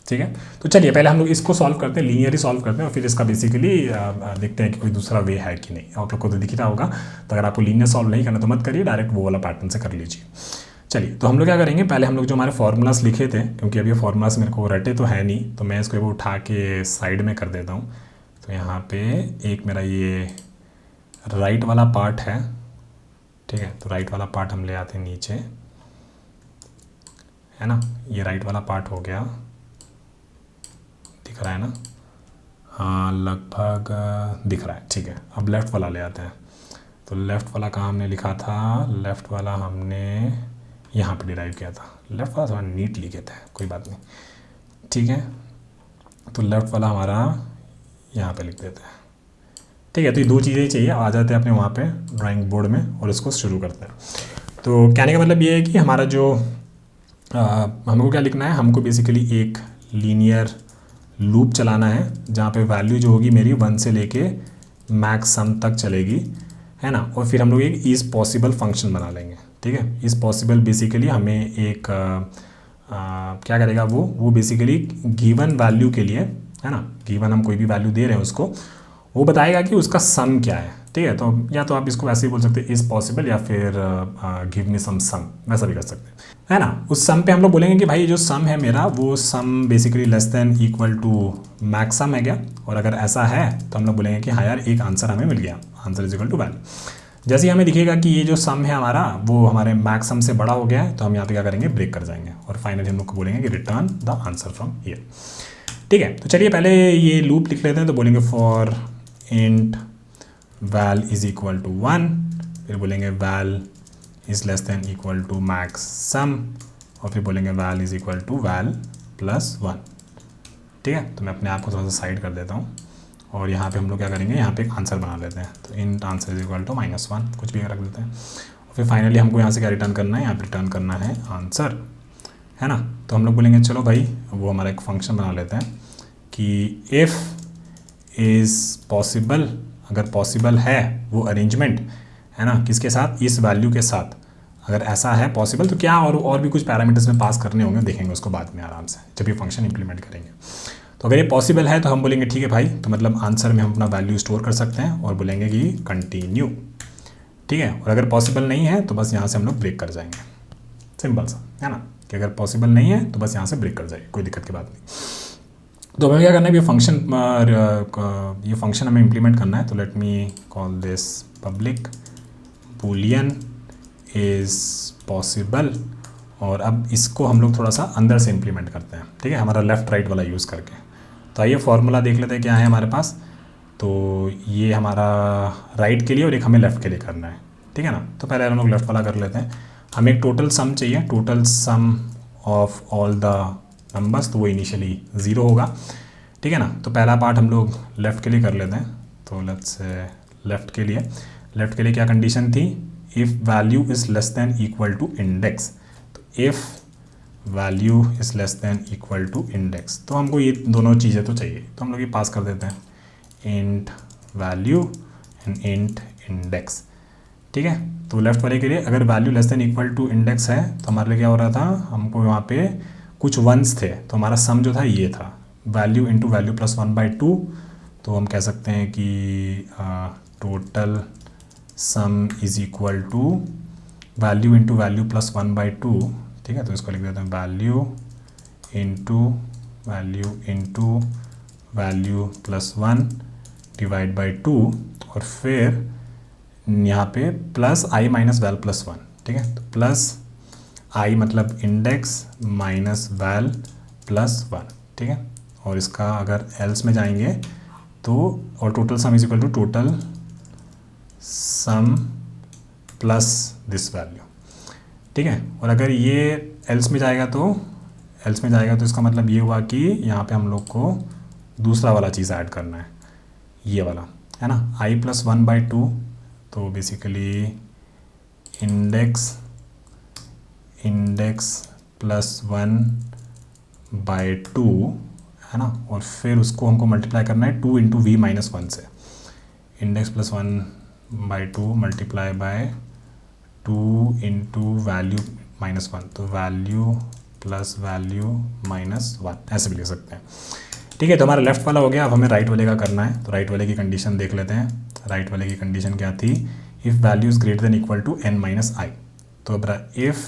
ठीक है, तो चलिए पहले हम लोग इसको सॉल्व करते हैं, लीनियर ही सॉल्व करते हैं, और फिर इसका बेसिकली देखते हैं कि कोई दूसरा वे है कि नहीं। आप लोग को तो दिख रहा होगा, तो अगर आपको लीनियर सॉल्व नहीं करना तो मत करिए, डायरेक्ट वो वाला पैटर्न से कर लीजिए। चलिए, तो हम लोग क्या करेंगे, पहले हम लोग जो हमारे फार्मूलास लिखे थे, क्योंकि अभी फार्मूलास मेरे को रटे तो है नहीं, तो मैं इसको वो उठा के साइड में कर देता हूँ। तो यहाँ पे एक मेरा ये राइट वाला पार्ट है। ठीक है, तो राइट वाला पार्ट हम ले आते हैं नीचे, है ना। ये राइट वाला पार्ट हो गया, दिख रहा है ना, हाँ लगभग दिख रहा है। ठीक है, अब लेफ़्ट वाला ले आते हैं। तो लेफ़्ट वाला कहाँ हमने लिखा था, लेफ़्ट वाला हमने यहाँ पे डिराइव किया था। लेफ़्ट वाला थोड़ा नीट लिखे थे, कोई बात नहीं। ठीक है, तो लेफ़्ट वाला हमारा यहाँ पे लिख देते हैं। ठीक है, तो ये 2 चीज़ें चाहिए, आ जाते हैं अपने वहाँ पे ड्राइंग बोर्ड में और इसको शुरू करते हैं। तो कहने का मतलब ये है कि हमारा जो हमको क्या लिखना है, हमको बेसिकली एक लीनियर लूप चलाना है, जहाँ पे वैल्यू जो होगी मेरी 1 से लेके मैक्स सम तक चलेगी, है ना। और फिर हम लोग एक इज़ पॉसिबल फंक्शन बना लेंगे। ठीक है, इज़ पॉसिबल बेसिकली हमें एक क्या करेगा, वो बेसिकली गिवन वैल्यू के लिए, है ना, गिवन हम कोई भी वैल्यू दे रहे हैं उसको, वो बताएगा कि उसका सम क्या है। ठीक है, तो या तो आप इसको वैसे ही बोल सकते हैं इज़ पॉसिबल, या फिर गिव मी सम, वैसा भी कर सकते हैं, है ना। उस सम पे हम लोग बोलेंगे कि भाई जो सम है मेरा, वो sum basically less than equal to max sum है क्या, और अगर ऐसा है तो हम लोग बोलेंगे कि हाँ यार एक आंसर हमें मिल गया, answer is equal to value. जैसे ही हमें दिखेगा कि ये जो सम है हमारा वो हमारे मैक्स सम से बड़ा हो गया है, तो हम यहाँ पे क्या करेंगे, ब्रेक कर जाएंगे और फाइनली हम लोग को बोलेंगे कि return the answer from here. ठीक है, तो चलिए पहले ये लूप लिख लेते हैं। तो बोलेंगे for int val is equal to 1, फिर बोलेंगे val is less than equal to max sum, और फिर बोलेंगे val is equal to val plus 1। ठीक है, तो मैं अपने आप को थोड़ा सा साइड कर देता हूँ और यहाँ पे हम लोग क्या करेंगे, यहाँ पे एक आंसर बना लेते हैं। तो int answer is equal to -1 कुछ भी रख देते हैं, और फिर फाइनली हमको यहाँ से क्या रिटर्न करना है, यहाँ पे रिटर्न करना है आंसर, है ना। तो हम लोग बोलेंगे चलो भाई वो हमारा एक फंक्शन बना लेते हैं कि इफ़ इज़ पॉसिबल, अगर पॉसिबल है वो अरेंजमेंट, है ना, किसके साथ, इस वैल्यू के साथ, अगर ऐसा है पॉसिबल तो क्या और भी कुछ पैरामीटर्स में पास करने होंगे, देखेंगे उसको बाद में आराम से जब ये फंक्शन इंप्लीमेंट करेंगे। तो अगर ये पॉसिबल है तो हम बोलेंगे ठीक है भाई, तो मतलब आंसर में हम अपना वैल्यू स्टोर कर सकते हैं और बोलेंगे कि कंटिन्यू। ठीक है, और अगर पॉसिबल नहीं है तो बस यहाँ से हम लोग ब्रेक कर जाएंगे, सिंपल सा, है ना, कि अगर पॉसिबल नहीं है तो बस यहाँ से ब्रेक कर जाएंगे, कोई दिक्कत की बात नहीं। तो हमें क्या करना है, ये फंक्शन हमें इंप्लीमेंट करना है। तो let me call this public Boolean is possible, और अब इसको हम लोग थोड़ा सा अंदर से इंप्लीमेंट करते हैं। ठीक है, हमारा लेफ़्ट राइट वाला यूज़ करके। तो आइए फॉर्मूला देख लेते हैं क्या है हमारे पास। तो ये हमारा राइट के लिए और एक हमें लेफ़्ट के लिए करना है, ठीक है ना। तो पहले हम लोग लेफ़्ट वाला कर लेते हैं। हमें एक टोटल सम चाहिए, total sum of all the numbers, तो वो इनिशियली 0 होगा, ठीक है ना। तो पहला पार्ट हम लोग लेफ़्ट के लिए कर लेते हैं। तो लेट्स लेफ़्ट के लिए क्या कंडीशन थी, if value is less than equal to index. तो if value is less than equal to index, तो हमको ये दोनों चीज़ें तो चाहिए, तो हम लोग ये पास कर देते हैं, int value and int index. ठीक है, तो लेफ्ट वाले के लिए अगर value less than equal to index है तो हमारे लिए क्या हो रहा था, हमको यहाँ पे कुछ वंस थे, तो हमारा सम जो था ये था वैल्यू इंटू वैल्यू प्लस 1/2। तो हम कह सकते हैं कि total sum is equal to value into value plus 1/2। ठीक है, तो इसको लिख देते हैं value into value plus 1 divide by 2, और फिर यहाँ पे plus i minus val plus 1। ठीक है, तो प्लस आई मतलब इंडेक्स माइनस वैल प्लस 1। ठीक है, और इसका अगर एल्स में जाएंगे तो, और total sum is equal to total sum plus this value. ठीक है, और अगर ये एल्स में जाएगा तो इसका मतलब ये हुआ कि यहाँ पे हम लोग को दूसरा वाला चीज़ ऐड करना है, ये वाला, है ना, i प्लस 1/2। तो बेसिकली इंडेक्स प्लस 1/2, है ना, और फिर उसको हमको मल्टीप्लाई करना है 2 इंटू वी माइनस 1 से। Index plus 1/2 multiply by 2 into value minus 1, तो वैल्यू प्लस वैल्यू माइनस 1, ऐसे भी लिख सकते हैं। ठीक है, तो हमारा लेफ्ट वाला हो गया। अब हमें राइट वाले का करना है। तो राइट वाले की कंडीशन देख लेते हैं। राइट वाले की कंडीशन क्या थी, if value is greater than equal to n minus i. तो अब if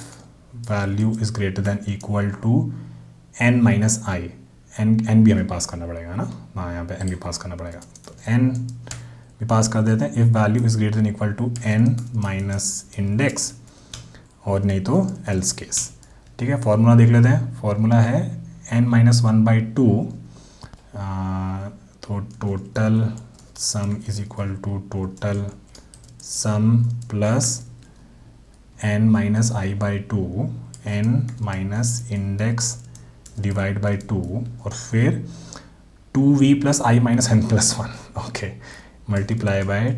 value is greater than equal to n minus i, n भी हमें पास करना पड़ेगा ना, हाँ यहाँ पे n भी पास करना पड़ेगा। तो n भी पास कर देते हैं। If value is greater than equal to n minus index, और नहीं तो एल्स केस। ठीक है, फॉर्मूला देख लेते हैं। फॉर्मूला है n माइनस 1/2, तो total sum is equal to total sum plus n minus i/2 n minus index divide by 2, और फिर 2v plus i minus n plus 1, okay, multiply by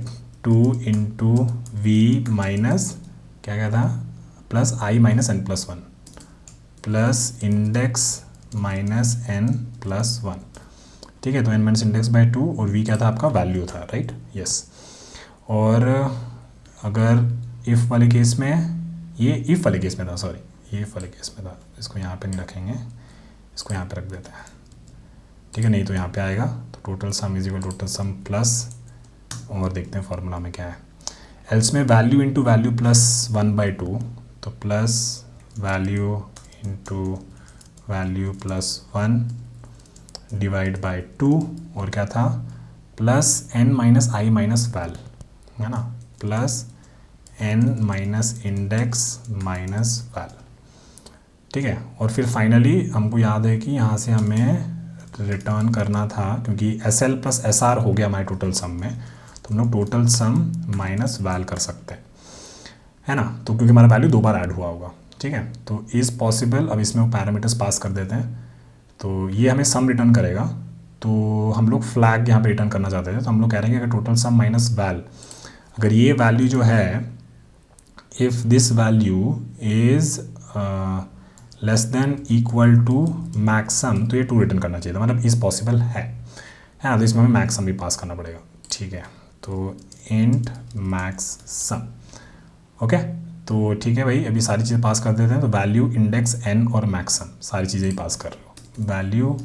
2 into v minus क्या था, plus i minus n plus 1 plus index minus n plus 1। ठीक है, तो n minus index bye 2, और v क्या था आपका, वैल्यू था, राइट, यस। और अगर इफ़ वाले केस में, ये इफ़ वाले केस में था, सॉरी, ये इफ़ वाले केस में था, इसको यहाँ पे नहीं रखेंगे, इसको यहाँ पे रख देते हैं। ठीक है, नहीं तो यहाँ पे आएगा। तो total sum is equal total sum plus, और देखते हैं फॉर्मूला में क्या है। एल्स में वैल्यू इंटू वैल्यू प्लस 1/2, तो plus value into value plus 1 divide by 2, और क्या था, plus n minus i minus val, है ना, plus n minus index minus val, ठीक है। और फिर फाइनली हमको याद है कि यहाँ से हमें रिटर्न करना था, क्योंकि S L plus S R हो गया हमारे टोटल सम में, तो हम लोग टोटल सम माइनस वैल कर सकते हैं, है ना। तो क्योंकि हमारा वैल्यू 2 बार ऐड हुआ होगा, ठीक है। तो इज़ पॉसिबल, अब इसमें वो पैरामीटर्स पास कर देते हैं, तो ये हमें सम रिटर्न करेगा। तो हम लोग फ्लैग यहाँ पे रिटर्न करना चाहते थे, तो हम लोग कह रहे हैं कि टोटल सम माइनस वैल, अगर ये वैल्यू जो है, if this value is less than equal to max sum, तो ये 2 रिटर्न करना चाहिए था, मतलब इज़ पॉसिबल है ना। तो इसमें हमें मैक्सम भी पास करना पड़ेगा, ठीक है। तो इंट मैक्स सम, ओके। तो ठीक है भाई, अभी सारी चीज़ें पास कर देते हैं। तो वैल्यू, इंडेक्स, एन और मैक्सम, सारी चीज़ें ही पास कर रहे हो। वैल्यू,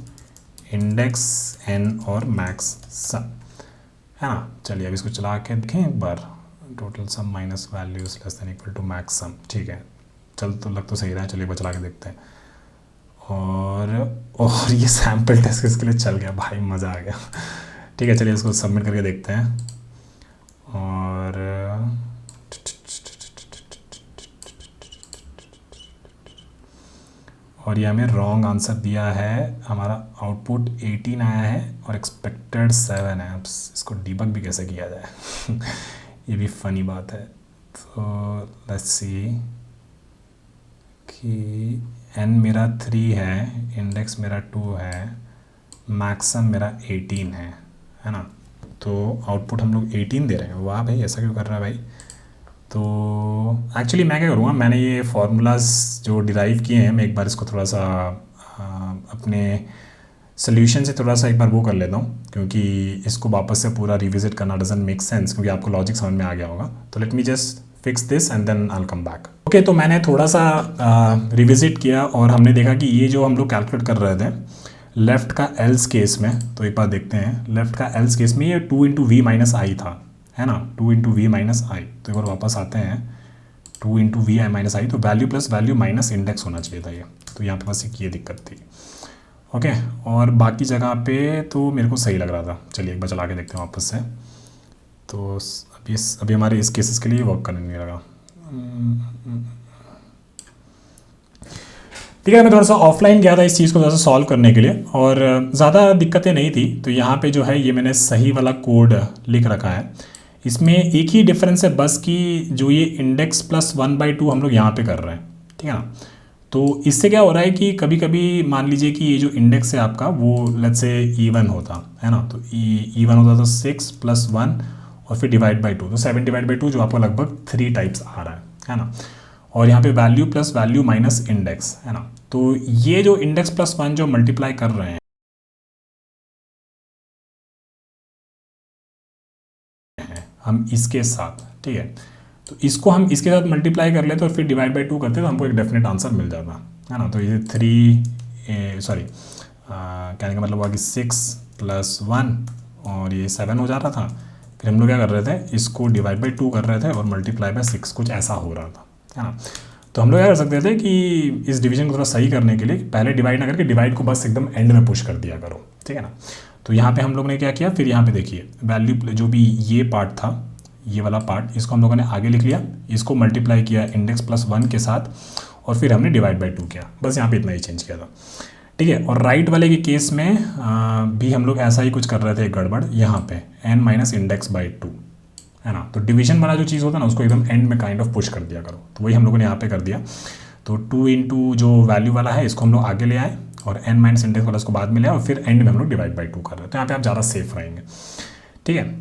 इंडेक्स, एन और मैक्स सम, है ना। चलिए अब इसको चला के देखें एक बार। Total sum minus values less than equal to max sum, ठीक है। चल तो लग तो सही रहा है, चलिए एक बार चला के देखते हैं। और ये सैम्पल टेस्ट इसके लिए चल गया भाई, मज़ा आ गया। ठीक है, चलिए इसको सबमिट करके देखते हैं। और ये हमें रॉन्ग आंसर दिया है, हमारा आउटपुट 18 आया है और एक्सपेक्टेड 7 है। अब इसको डीबग भी कैसे किया जाए ये भी फ़नी बात है। तो लेट्स सी कि एन मेरा 3 है, इंडेक्स मेरा 2 है, मैक्सम मेरा 18 है ना। तो आउटपुट हम लोग 18 दे रहे हैं। वाह भाई, ऐसा क्यों कर रहा है भाई। तो एक्चुअली मैं क्या करूँगा, मैंने ये फार्मूलाज जो डिराइव किए हैं, मैं एक बार इसको थोड़ा सा अपने सोल्यूशन से थोड़ा सा एक बार वो कर लेता हूँ, क्योंकि इसको वापस से पूरा रिविजिट करना डजंट मेक सेंस, क्योंकि आपको लॉजिक समझ में आ गया होगा। तो let me just fix this and then I will come back. Okay, तो मैंने थोड़ा सा रिविजिट किया और हमने देखा कि ये जो हम लोग कैलकुलेट कर रहे थे लेफ़्ट का एल्स केस में, तो एक बार देखते हैं। लेफ़्ट का एल्स केस में ये 2 इंटू वी माइनस आई था, है ना, 2 इंटू वी माइनस आई। तो एक बार वापस आते हैं, 2 into we I minus i, तो value plus value minus index होना चाहिए था ये। तो यहाँ पे बस एक ये दिक्कत थी, ओके। और बाकी जगह पे तो मेरे को सही लग रहा था। चलिए एक बार चला के देखते हैं वापस से। तो अभी हमारे इस केसेस के लिए वर्क करने नहीं लगा। ठीक है, मैं थोड़ा सा ऑफलाइन गया था इस चीज़ को थोड़ा सा सॉल्व करने के लिए, और ज़्यादा दिक्कतें नहीं थी। तो यहाँ पे जो है ये मैंने सही वाला कोड लिख रखा है। इसमें एक ही डिफरेंस है बस कि जो ये इंडेक्स प्लस 1/2 हम लोग यहाँ पे कर रहे हैं, ठीक है ना। तो इससे क्या हो रहा है कि कभी कभी मान लीजिए कि ये जो इंडेक्स है आपका वो लेट्स से इवन होता है ना, तो इवन होता तो 6 + 1 और फिर डिवाइड बाई 2, तो 7 डिवाइड बाई 2 जो आपको लगभग 3 टाइप्स आ रहा है ना। और यहाँ पे value plus value minus index, है ना। तो ये जो इंडेक्स प्लस 1 जो मल्टीप्लाई कर रहे हैं हम इसके साथ, ठीक है, तो इसको हम इसके साथ मल्टीप्लाई कर लेते और फिर डिवाइड बाई 2 करते तो हमको एक डेफिनेट आंसर मिल जाता, है ना। तो ये 3 कहने का मतलब हुआ कि 6 + 1 और ये 7 हो जा रहा था। फिर हम लोग क्या कर रहे थे, इसको डिवाइड बाई 2 कर रहे थे और मल्टीप्लाई बाई 6, कुछ ऐसा हो रहा था, है ना। तो हम लोग क्या कर सकते थे कि इस डिवीजन को थोड़ा सही करने के लिए पहले डिवाइड ना करके डिवाइड को बस एकदम एंड में पुश कर दिया करो, ठीक है ना। तो यहाँ पे हम लोग ने क्या किया, फिर यहाँ पे देखिए वैल्यू जो भी ये पार्ट था, ये वाला पार्ट, इसको हम लोगों ने आगे लिख लिया, इसको मल्टीप्लाई किया इंडेक्स प्लस 1 के साथ और फिर हमने डिवाइड बाई 2 किया, बस यहाँ पे इतना ही चेंज किया था, ठीक है। और राइट वाले के केस में भी हम लोग ऐसा ही कुछ कर रहे थे, गड़बड़ यहाँ पे n माइनस इंडेक्स बाई 2, है ना। तो डिवीजन वाला जो चीज़ होता है ना उसको एकदम एंड में काइंड ऑफ पुश कर दिया करो, तो वही हम लोगों ने यहाँ पे कर दिया। तो 2 इंटू जो वैल्यू वाला है इसको हम लोग आगे ले आए और n माइनस इंडेक्स वाला उसको बाद में ले आए और फिर एंड में हम लोग डिवाइड बाई 2 कर रहे हैं, तो यहाँ पे आप ज़्यादा सेफ रहेंगे, ठीक है।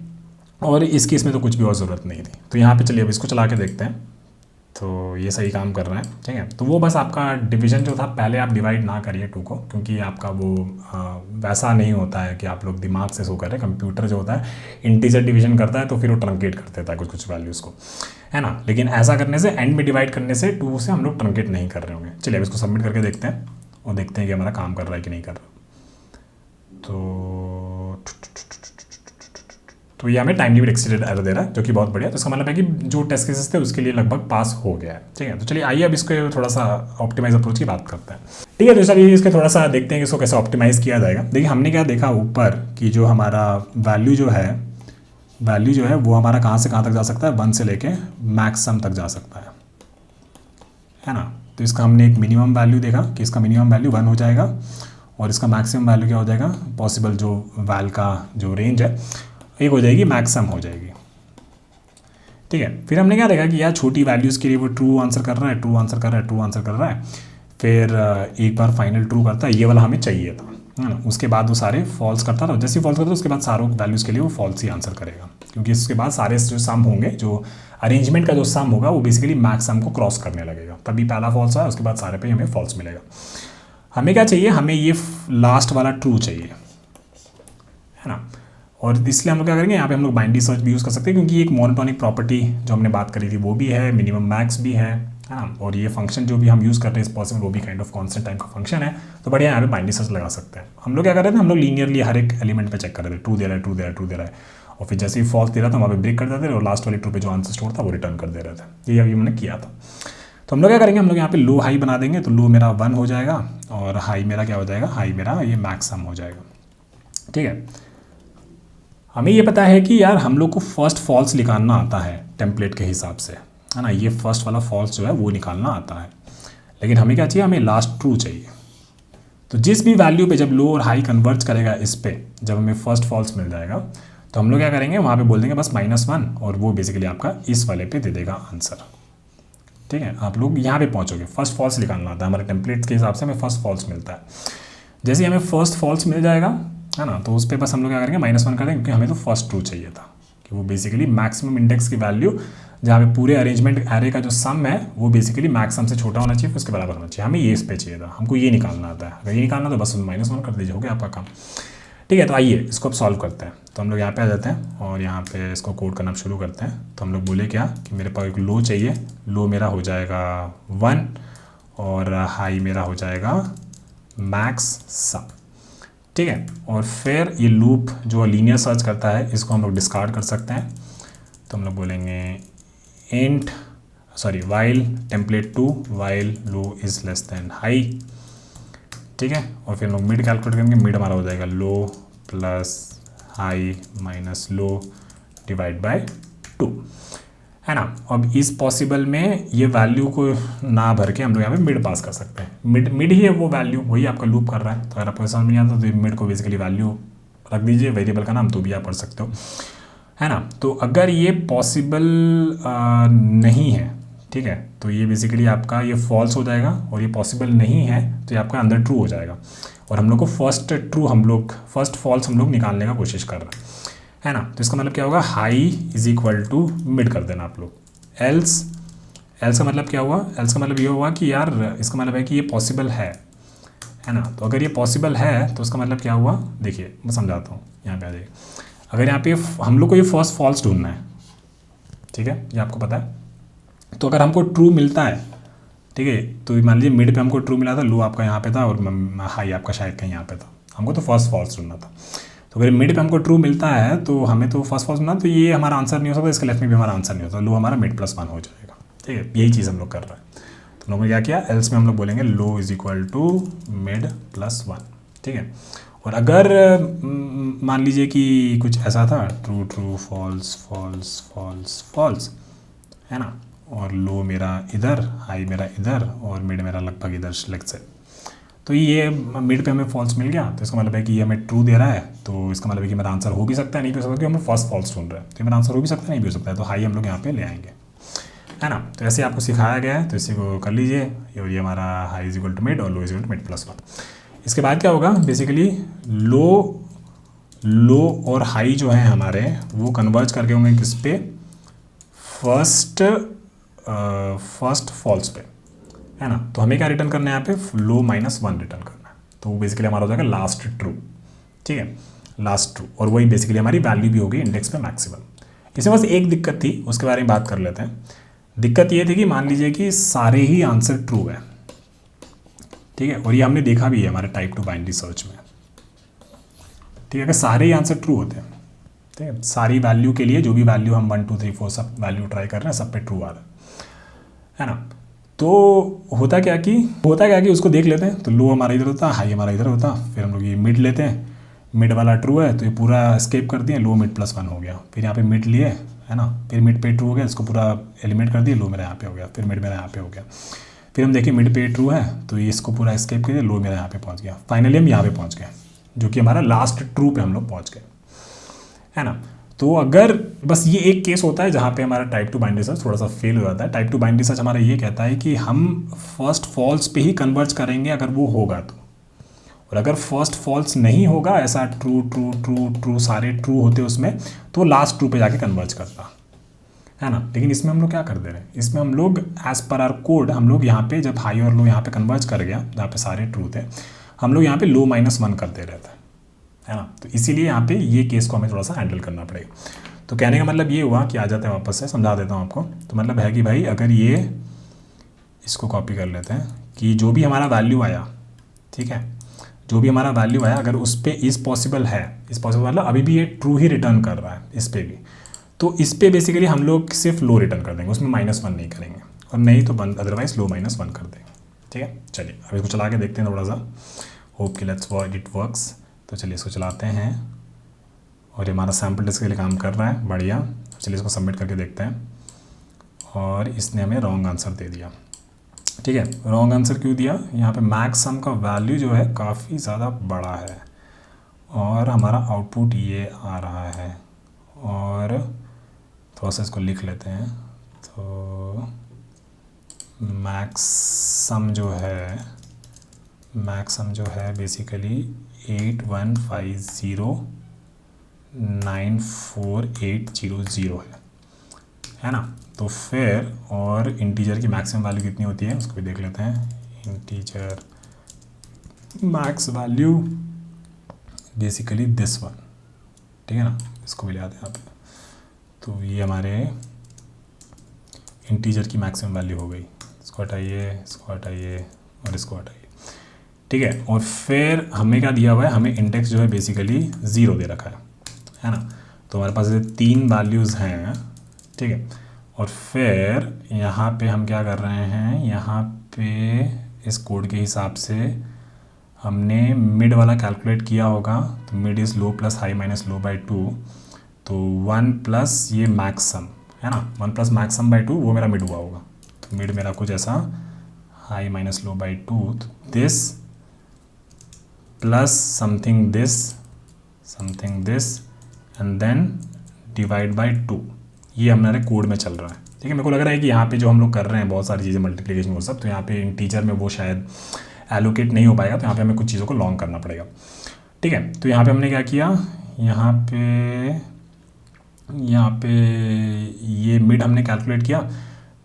और इस केस में तो कुछ भी और ज़रूरत नहीं थी। तो यहाँ पे चलिए अब इसको चला के देखते हैं, तो ये सही काम कर रहा है, ठीक है। तो वो बस आपका डिवीजन जो था, पहले आप डिवाइड ना करिए 2 को, क्योंकि आपका वो वैसा नहीं होता है कि आप लोग दिमाग से सो कर रहे हैं। कंप्यूटर जो होता है इंटीजर डिवीजन करता है तो फिर वो ट्रंकेट कर देता है कुछ कुछ वैल्यूज़ को, है ना। लेकिन ऐसा करने से, एंड में डिवाइड करने से 2 से हम लोग ट्रंकेट नहीं कर रहे होंगे। चलिए अब इसको सबमिट करके देखते हैं और देखते हैं कि हमारा काम कर रहा है कि नहीं कर रहा। तो ये हमें टाइम लिमिट एक्सीडेड एरर दे रहा है, जो कि बहुत बढ़िया। तो इसका मतलब है कि जो टेस्ट केसेस थे उसके लिए लगभग पास हो गया है, ठीक है। तो चलिए आइए अब इसको थोड़ा सा ऑप्टिमाइज अप्रोच की बात करते हैं, ठीक है। तो चलिए इसके थोड़ा सा देखते हैं कि इसको कैसे ऑप्टिमाइज़ किया जाएगा। देखिए हमने क्या देखा ऊपर कि जो हमारा वैल्यू जो है वैल्यू जो है वो हमारा कहाँ से कहाँ तक जा सकता है, 1 से लेके मैक्सिमम तक जा सकता है ना। तो इसका हमने एक मिनिमम वैल्यू देखा कि इसका मिनिमम वैल्यू 1 हो जाएगा और इसका मैक्सिमम वैल्यू क्या हो जाएगा, पॉसिबल जो वैल का जो रेंज है एक हो जाएगी, मैक्सिमम हो जाएगी। ठीक है, फिर हमने क्या देखा कि यार छोटी वैल्यूज़ के लिए वो ट्रू आंसर कर रहा है, ट्रू आंसर कर रहा है, ट्रू आंसर कर रहा है, फिर एक बार फाइनल ट्रू करता है, ये वाला हमें चाहिए था, है ना। उसके बाद वो सारे फॉल्स करता था, जैसे ही फॉल्स करता है उसके बाद सारों वैल्यूज़ के लिए वो फॉल्स ही आंसर करेगा, क्योंकि इसके बाद सारे जो सम होंगे, जो अरेंजमेंट का जो सम होगा वो बेसिकली मैक्सिमम को क्रॉस करने लगेगा, तभी पहला फॉल्स आया, उसके बाद सारे पे हमें फॉल्स मिलेगा। हमें क्या चाहिए, हमें ये लास्ट वाला ट्रू चाहिए, है ना। और इसलिए हम लोग क्या करेंगे, यहाँ पे हम लोग बाइनरी सर्च भी यूज़ कर सकते हैं, क्योंकि एक मोनोटोनिक प्रॉपर्टी जो हमने बात करी थी वो भी है, मिनिमम मैक्स भी है ना। और ये फंक्शन जो भी हम यूज़ कर रहे हैं इस पॉसिबल वो भी काइंड ऑफ कॉन्स्टेंट टाइप का फंक्शन है, तो बढ़िया यहाँ पे बाइनरी सर्च लगा सकते हैं। हम लोग क्या कर रहे थे, हम लोग लीनियरली हर एक एलिमेंट पे चेक कर रहे थे, ट्रू दे रहा है, ट्रू दे रहा है, ट्रू दे रहा है, और फिर जैसे ही फॉल्स दे रहा था वहाँ पे ब्रेक कर देते थे और लास्ट वाले ट्रू पे जो आंसर स्टोर था वो रिटर्न कर दे रहे थे। ये अभी मैंने किया था। तो हम लोग क्या करेंगे, हम लोग यहाँ पे लो हाई बना देंगे, तो लो मेरा 1 हो जाएगा और हाई मेरा क्या हो जाएगा, हाई मेरा ये मैक्सिमम हो जाएगा। ठीक है, हमें ये पता है कि यार हम लोग को फर्स्ट फॉल्स निकालना आता है टेम्पलेट के हिसाब से, है ना। ये फर्स्ट वाला फॉल्स जो है वो निकालना आता है, लेकिन हमें क्या चाहिए, हमें लास्ट ट्रू चाहिए। तो जिस भी वैल्यू पे जब लो और हाई कन्वर्ज करेगा इस पे, जब हमें फर्स्ट फॉल्स मिल जाएगा तो हम लोग क्या करेंगे, वहाँ पे बोल देंगे बस -1 और वो बेसिकली आपका इस वाले पे दे देगा आंसर। ठीक है, आप लोग यहाँ पे पहुँचोगे, फर्स्ट फॉल्स निकालना आता है हमारे टेम्पलेट के हिसाब से, हमें फर्स्ट फॉल्स मिलता है। जैसे ही हमें फर्स्ट फॉल्स मिल जाएगा, है ना, तो उस पर बस हम लोग क्या करेंगे, -1 कर देंगे, क्योंकि हमें तो फर्स्ट ट्रू चाहिए था कि वो बेसिकली मैक्सिमम इंडेक्स की वैल्यू जहाँ पे पूरे अरेंजमेंट एरे का जो सम है वो बेसिकली मैक्सिमम से छोटा होना चाहिए, फिर उसके बराबर होना चाहिए। हमें ये इस पे चाहिए था, हमको ये निकालना आता है। अगर ये निकालना तो बस -1 कर दीजिए, हो गया आपका काम। ठीक है, तो आइए इसको अब सॉल्व करते हैं। तो हम लोग यहाँ पे आ जाते हैं और यहाँ पे इसको कोड करना शुरू करते हैं। तो हम लोग बोले क्या कि मेरे पास एक लो चाहिए, लो मेरा हो जाएगा 1 और हाई मेरा हो जाएगा मैक्स सम। ठीक है, और फिर ये लूप जो लीनियर सर्च करता है इसको हम लोग डिस्कार्ड कर सकते हैं। तो हम लोग बोलेंगे while template 2 while low is less then high. ठीक है, और फिर हम लोग मिड कैलकुलेट करेंगे, मिड हमारा हो जाएगा low plus high minus low divide by 2, है ना। अब इस पॉसिबल में ये वैल्यू को ना भर के हम लोग यहाँ पे मिड पास कर सकते हैं। मिड ही है वो वैल्यू, वही आपका लूप कर रहा है। तो अगर आपको समझ नहीं आता तो मिड को बेसिकली वैल्यू रख दीजिए, वेरिएबल का नाम, तो भी आप पढ़ सकते हो, है ना। तो अगर ये पॉसिबल नहीं है, ठीक है, तो ये बेसिकली आपका ये फॉल्स हो जाएगा, और ये पॉसिबल नहीं है तो ये आपका अंदर ट्रू हो जाएगा। और हम लोग को फर्स्ट फॉल्स हम लोग निकालने का कोशिश कर रहे हैं, है ना। तो इसका मतलब क्या होगा, high is equal to mid कर देना आप लोग। एल्स का मतलब क्या हुआ, एल्स का मतलब ये हुआ कि यार इसका मतलब है कि ये पॉसिबल है ना। तो अगर ये पॉसिबल है तो उसका मतलब क्या हुआ, देखिए मैं समझाता हूँ, यहाँ पे आ जाइए। अगर यहाँ पे हम लोग को ये फर्स्ट फॉल्स ढूंढना है, ठीक है, ये आपको पता है, तो अगर हमको ट्रू मिलता है, ठीक है, तो मान लीजिए मिड पे हमको ट्रू मिला था, लो आपका यहाँ पे था और हाई आपका शायद कहीं यहाँ पे था, हमको तो फर्स्ट फॉल्स ढूंढना था। तो अगर मिड पे हमको ट्रू मिलता है तो हमें तो फर्स्ट फॉल्स मिलना, तो ये हमारा आंसर नहीं हो सकता, इसके लेफ्ट में भी हमारा आंसर नहीं होता, लो हमारा मिड +1 हो जाएगा। ठीक है, यही चीज़ हम लोग कर रहे हैं। तो हम लोगों ने क्या किया, एल्स में हम लोग बोलेंगे लो इज इक्वल टू मिड +1। ठीक है, और अगर मान लीजिए कि कुछ ऐसा था, true true false false false false, है ना, और लो मेरा इधर, हाई मेरा इधर और मिड मेरा लगभग इधर लेफ्ट से, तो ये मिड पे हमें फॉल्स मिल गया, तो इसका मतलब है कि ये हमें ट्रू दे रहा है, तो इसका मतलब है कि मेरा आंसर हो भी सकता है, नहीं भी हो सकता, कि हमें फर्स्ट फॉल्स ढूंढ रहे हैं, तो मेरा आंसर हो भी सकता है, नहीं भी हो सकता है, तो हाई हम लोग यहाँ पे ले आएंगे, है ना। तो ऐसे आपको सिखाया गया है, तो इसी को कर लीजिए। और ये हमारा high is equal to mid और low is equal to mid +1। इसके बाद क्या होगा, बेसिकली लो और हाई जो है हमारे वो कन्वर्ज करके होंगे किस पे, फर्स्ट फॉल्स पे, है ना। तो हमें क्या रिटर्न करना है यहाँ पे, लो -1 रिटर्न करना है, तो वो बेसिकली हमारा हो जाएगा लास्ट ट्रू। ठीक है, लास्ट ट्रू, और वही बेसिकली हमारी वैल्यू भी होगी इंडेक्स पे मैक्सिमम। इसमें बस एक दिक्कत थी, उसके बारे में बात कर लेते हैं। दिक्कत ये थी कि मान लीजिए कि सारे ही आंसर ट्रू है, ठीक है, और ये हमने देखा भी है हमारे टाइप 2 बाइनरी सर्च में। ठीक है, अगर सारे ही आंसर ट्रू होते हैं, ठीक है, सारी वैल्यू के लिए जो भी वैल्यू हम 1 2 3 4 सब वैल्यू ट्राई कर रहे हैं, सब पे ट्रू आ रहा है ना। तो होता क्या कि उसको देख लेते हैं, तो लो हमारा इधर होता, हाई हमारा इधर होता, फिर हम लोग ये मिड लेते हैं, मिड वाला ट्रू है तो ये पूरा स्केप कर दिए, लो मिड प्लस 1 हो गया। फिर यहाँ पे मिड लिए है ना, फिर मिड पे ट्रू हो गया, इसको पूरा एलिमिनेट कर दिए, लो मेरा यहाँ पे हो गया। फिर मिड मेरा यहाँ पे हो गया। फिर हम देखिए मिड पे ट्रू है तो ये इसको पूरा स्केप कर दिया, लो मेरा यहाँ पे पहुँच गया। फाइनली हम यहाँ पे पहुँच गए, जो कि हमारा लास्ट ट्रू पे हम लोग पहुँच गए, है ना। तो अगर बस ये एक केस होता है जहाँ पे हमारा टाइप 2 बाइनरी सर्च थोड़ा सा फेल हो जाता है। टाइप 2 बाइनरी सर्च हमारा ये कहता है कि हम फर्स्ट फॉल्स पे ही कन्वर्ज करेंगे अगर वो होगा तो, और अगर फर्स्ट फॉल्स नहीं होगा, ऐसा ट्रू ट्रू ट्रू ट्रू सारे ट्रू होते उसमें, तो लास्ट ट्रू पे जाके कन्वर्ज करता है ना। लेकिन इसमें हम लोग क्या कर दे रहे हैं, इसमें हम लोग एज पर आर कोड हम लोग यहाँ पे जब हाई और लो यहाँ पे कन्वर्ज कर गया जहाँ पे सारे ट्रू थे, हम लोग यहाँ पे लो -1 कर दे रहे थे, है ना। तो इसीलिए यहाँ पे ये केस को हमें थोड़ा सा हैंडल करना पड़ेगा। तो कहने का मतलब ये हुआ कि आ जाते हैं वापस से समझा देता हूँ आपको। तो मतलब है कि भाई अगर ये इसको कॉपी कर लेते हैं कि जो भी हमारा वैल्यू आया, ठीक है, जो भी हमारा वैल्यू आया अगर उस पर इस पॉसिबल है, इस पॉसिबल मतलब अभी भी ये ट्रू ही रिटर्न कर रहा है इस पर भी, तो इस पर बेसिकली हम लोग सिर्फ लो रिटर्न कर देंगे, उसमें -1 नहीं करेंगे, और नहीं तो अदरवाइज लो -1 कर देंगे, ठीक है। चलिए अब इसको चला के देखते हैं थोड़ा सा, होप कि लेट्स इट वर्क्स। तो चलिए इसको चलाते हैं और ये हमारा सैम्पल टेस्ट के लिए काम कर रहा है, बढ़िया। चलिए इसको सबमिट करके देखते हैं, और इसने हमें रॉन्ग आंसर दे दिया, ठीक है। रॉन्ग आंसर क्यों दिया, यहाँ पे मैक्स सम का वैल्यू जो है काफ़ी ज़्यादा बड़ा है, और हमारा आउटपुट ये आ रहा है। और थोड़ा सा इसको लिख लेते हैं, तो मैक्स सम जो है बेसिकली 815094,800 है ना। तो फिर और इंटीजर की मैक्सिमम वैल्यू कितनी होती है उसको भी देख लेते हैं। Integer max value basically this one, ठीक है ना, इसको भी ले आते हैं यहाँ पे। तो ये हमारे इंटीजर की मैक्सिमम वैल्यू हो गई, इसको हटाइए, इसको हटाइए और इसको हटाइए, ठीक है। और फिर हमें क्या दिया हुआ है, हमें इंडेक्स जो है बेसिकली 0 दे रखा है ना। तो हमारे पास ये 3 वैल्यूज़ हैं, ठीक है। और फिर यहाँ पे हम क्या कर रहे हैं, यहाँ पे इस कोड के हिसाब से हमने मिड वाला कैलकुलेट किया होगा। तो mid is low plus high minus low by 2, तो 1 प्लस ये मैक्स सम है ना, 1 प्लस मैक्स सम बाई 2 वो मेरा मिड हुआ होगा। तो मिड मेरा कुछ ऐसा high minus low by 2, this plus something this and then divide by 2, ये हमारे कोड में चल रहा है, ठीक है। मेरे को लग रहा है कि यहाँ पे जो हम लोग कर रहे हैं बहुत सारी चीज़ें मल्टीप्लिकेशन वो सब, तो यहाँ पे इंटीजर में वो शायद एलोकेट नहीं हो पाएगा, तो यहाँ पे हमें कुछ चीज़ों को लॉन्ग करना पड़ेगा, ठीक है। तो यहाँ पे हमने क्या किया, यहाँ पे ये मिड हमने कैलकुलेट किया,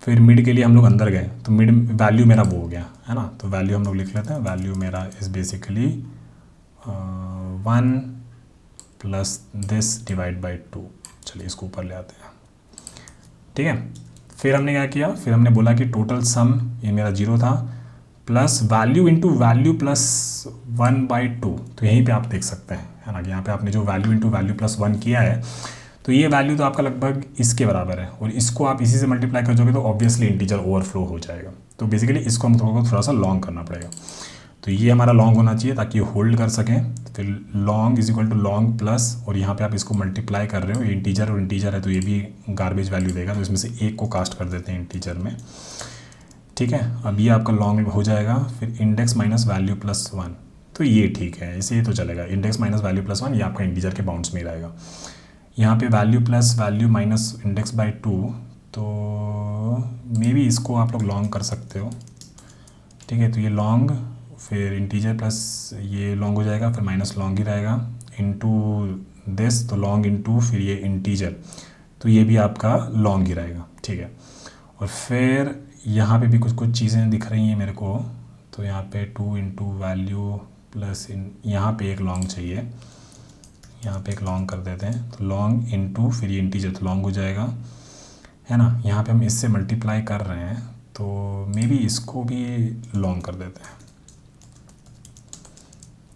फिर मिड के लिए हम लोग अंदर गए, तो मिड वैल्यू मेरा वो हो गया है ना। तो वैल्यू हम लोग लिख लेते हैं, वैल्यू मेरा is basically 1 plus this divide by 2। चलिए इसको ऊपर ले आते हैं, ठीक है। फिर हमने क्या किया, फिर हमने बोला कि टोटल सम ये मेरा 0 था, plus value into value plus 1/2। तो यहीं पे आप देख सकते हैं है ना कि यहाँ पे आपने जो वैल्यू इंटू वैल्यू प्लस 1 किया है, तो ये वैल्यू तो आपका लगभग इसके बराबर है, और इसको आप इसी से मल्टीप्लाई कर दोगे तो ऑब्वियसली इंटीजर ओवरफ्लो हो जाएगा। तो बेसिकली इसको हम थोड़ा सा लॉन्ग करना पड़ेगा। तो ये हमारा लॉन्ग होना चाहिए ताकि ये होल्ड कर सकें। फिर long is equal to long plus, और यहाँ पे आप इसको मल्टीप्लाई कर रहे हो, ये इंटीजर और इंटीजर है तो ये भी गार्बेज वैल्यू देगा, तो इसमें से एक को कास्ट कर देते हैं इंटीजर में, ठीक है। अब ये आपका लॉन्ग हो जाएगा, फिर इंडेक्स माइनस वैल्यू प्लस 1, तो ये ठीक है, इसे तो चलेगा। इंडेक्स माइनस वैल्यू प्लस 1 ये आपका इंटीजर के बाउंड्स में ही रहेगा। यहाँ पे value plus value minus index by 2, तो मे बी इसको आप लोग लॉन्ग कर सकते हो, ठीक है। तो ये लॉन्ग, फिर इंटीजर प्लस ये लॉन्ग हो जाएगा, फिर माइनस लॉन्ग ही रहेगा, इनटू दिस, तो लॉन्ग इनटू फिर ये इंटीजर, तो ये भी आपका लॉन्ग ही रहेगा, ठीक है। और फिर यहाँ पे भी कुछ चीज़ें दिख रही हैं मेरे को, तो यहाँ पे 2 इंटू वैल्यू प्लस यहाँ पे एक लॉन्ग चाहिए, यहाँ पे एक लॉन्ग कर देते हैं, तो लॉन्ग इनटू फिर ये इंटीजर, तो लॉन्ग हो जाएगा है ना। यहाँ पे हम इससे मल्टीप्लाई कर रहे हैं, तो मे बी इसको भी लॉन्ग कर देते हैं,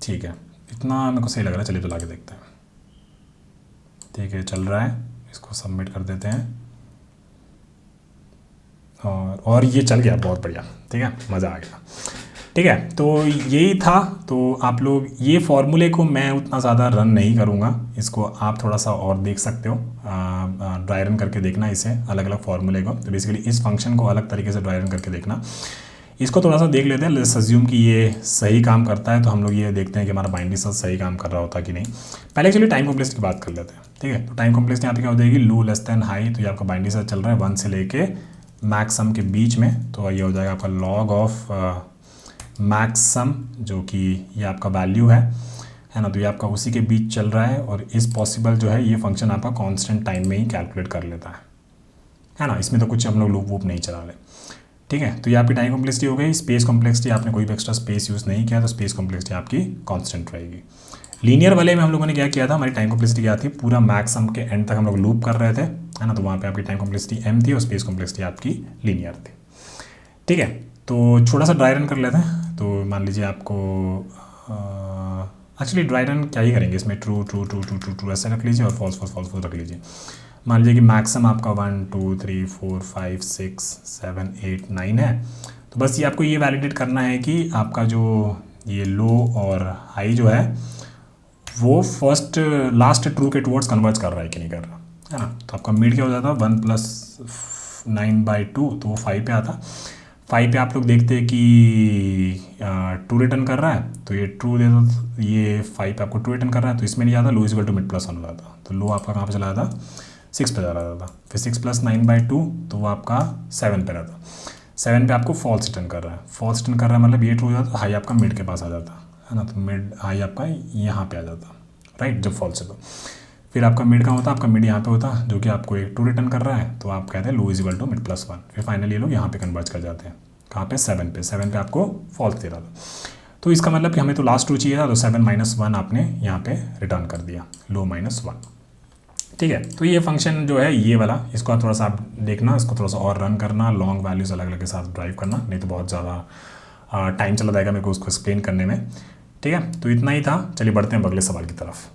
ठीक है। इतना मेरे को सही लग रहा है, चलिए तो ला के देखते हैं, ठीक है चल रहा है, इसको सबमिट कर देते हैं, और ये चल गया, बहुत बढ़िया, ठीक है, मज़ा आ गया, ठीक है, तो यही था। तो आप लोग ये फॉर्मूले को मैं उतना ज़्यादा रन नहीं करूँगा, इसको आप थोड़ा सा और देख सकते हो, ड्राई रन करके देखना इसे, अलग अलग फॉर्मूले को। तो बेसिकली इस फंक्शन को अलग तरीके से ड्राई रन करके देखना। इसको थोड़ा सा देख लेते हैं, लेट्स अज्यूम कि ये सही काम करता है, तो हम लोग ये देखते हैं कि हमारा बाइनरी सर्च सही काम कर रहा होता कि नहीं। पहले चलिए टाइम कॉम्प्लेक्सिटी की बात कर लेते हैं। ठीक है, तो टाइम कॉम्प्लेक्सिटी यहाँ पे क्या हो जाएगी, लो लेस देन हाई। तो ये आपका बाइनरी सर्च चल रहा है 1 से लेके मैक्सम के बीच में, तो ये हो जाएगा आपका लॉग ऑफ मैक्सम, जो कि ये आपका वैल्यू है ना। तो ये आपका उसी के बीच चल रहा है, और इस पॉसिबल जो है ये फंक्शन आपका कांस्टेंट टाइम में ही कैलकुलेट कर लेता है ना। इसमें तो कुछ हम लोग लूप वूप नहीं चला रहे। ठीक है, तो ये आपकी टाइम कॉम्प्लेक्सिटी हो गई। स्पेस कॉम्प्लेक्सिटी आपने कोई भी एक्स्ट्रा स्पेस यूज़ नहीं किया, तो स्पेस कॉम्प्लेक्सिटी आपकी कांस्टेंट रहेगी। लीनियर वाले में हम लोगों ने क्या किया था, हमारी टाइम कॉम्प्लेक्सिटी क्या थी, पूरा मैक्सम के एंड तक हम लोग लूप कर रहे थे, है ना। तो वहाँ पे आपकी टाइम कॉम्प्लेक्सिटी m थी और स्पेस कॉम्प्लेक्सिटी आपकी लीनियर थी। ठीक है, तो छोटा सा ड्राई रन कर लेते हैं। तो मान लीजिए आपको एक्चुअली ड्राई रन क्या ही करेंगे इसमें, true true true true true true ऐसे रख लीजिए और फॉल्स फॉल्स फॉल्स फॉल्स रख लीजिए। मान लीजिए कि मैक्सिमम आपका 1 2 3 4 5 6 7 8 9 है। तो बस ये आपको ये वैलिडेट करना है कि आपका जो ये लो और हाई जो है वो फर्स्ट लास्ट ट्रू के टुवर्ड्स कन्वर्ज कर रहा है कि नहीं कर रहा, है ना। तो आपका मिड क्या हो जाता है 1 + 9/2, तो वो 5 पे आता। 5 पे आप लोग देखते हैं कि ट्रू रिटर्न कर रहा है, तो ये ट्रू दे दो, ये 5 पे आपको ट्रू रिटर्न कर रहा है, तो इसमें नहीं जाता, लो इक्वल टू मिड प्लस 1 हो जाता। तो लो आपका कहाँ पे चला जाता, 6 पे चला जाता। फिर 6 + 9/2, तो वो आपका 7 पे रहता। 7 पे आपको फॉल्स रिटर्न कर रहा है, फॉल्स रिटर्न कर रहा है मतलब ये ट्रू हो जाता, हाई आपका मिड के पास आ जाता, है ना। तो मिड हाई आपका यहाँ पे आ जाता, राइट, जब फॉल्स है तो। फिर आपका मिड कहाँ होता, आपका मिड यहाँ पे होता, जो कि आपको एक ट्रू रिटर्न कर रहा है, तो आप कहते हैं लो इक्वल टू मिड प्लस 1। फिर फाइनली ये लोग यहाँ पे कन्वर्ज कर जाते हैं, कहाँ पे, 7 पे। 7 पे आपको फॉल्स दे रहा था, तो इसका मतलब कि हमें तो लास्ट ट्रू चाहिए था, तो 7 - 1 आपने यहाँ पे रिटर्न कर दिया, लो -1। ठीक है, तो ये फंक्शन जो है ये वाला, इसको आप थोड़ा सा आप देखना, इसको थोड़ा सा और रन करना, लॉन्ग वैल्यूज अलग अलग के साथ ड्राइव करना, नहीं तो बहुत ज़्यादा टाइम चला जाएगा मेरे को उसको एक्सप्लेन करने में। ठीक है, तो इतना ही था। चलिए बढ़ते हैं अगले सवाल की तरफ।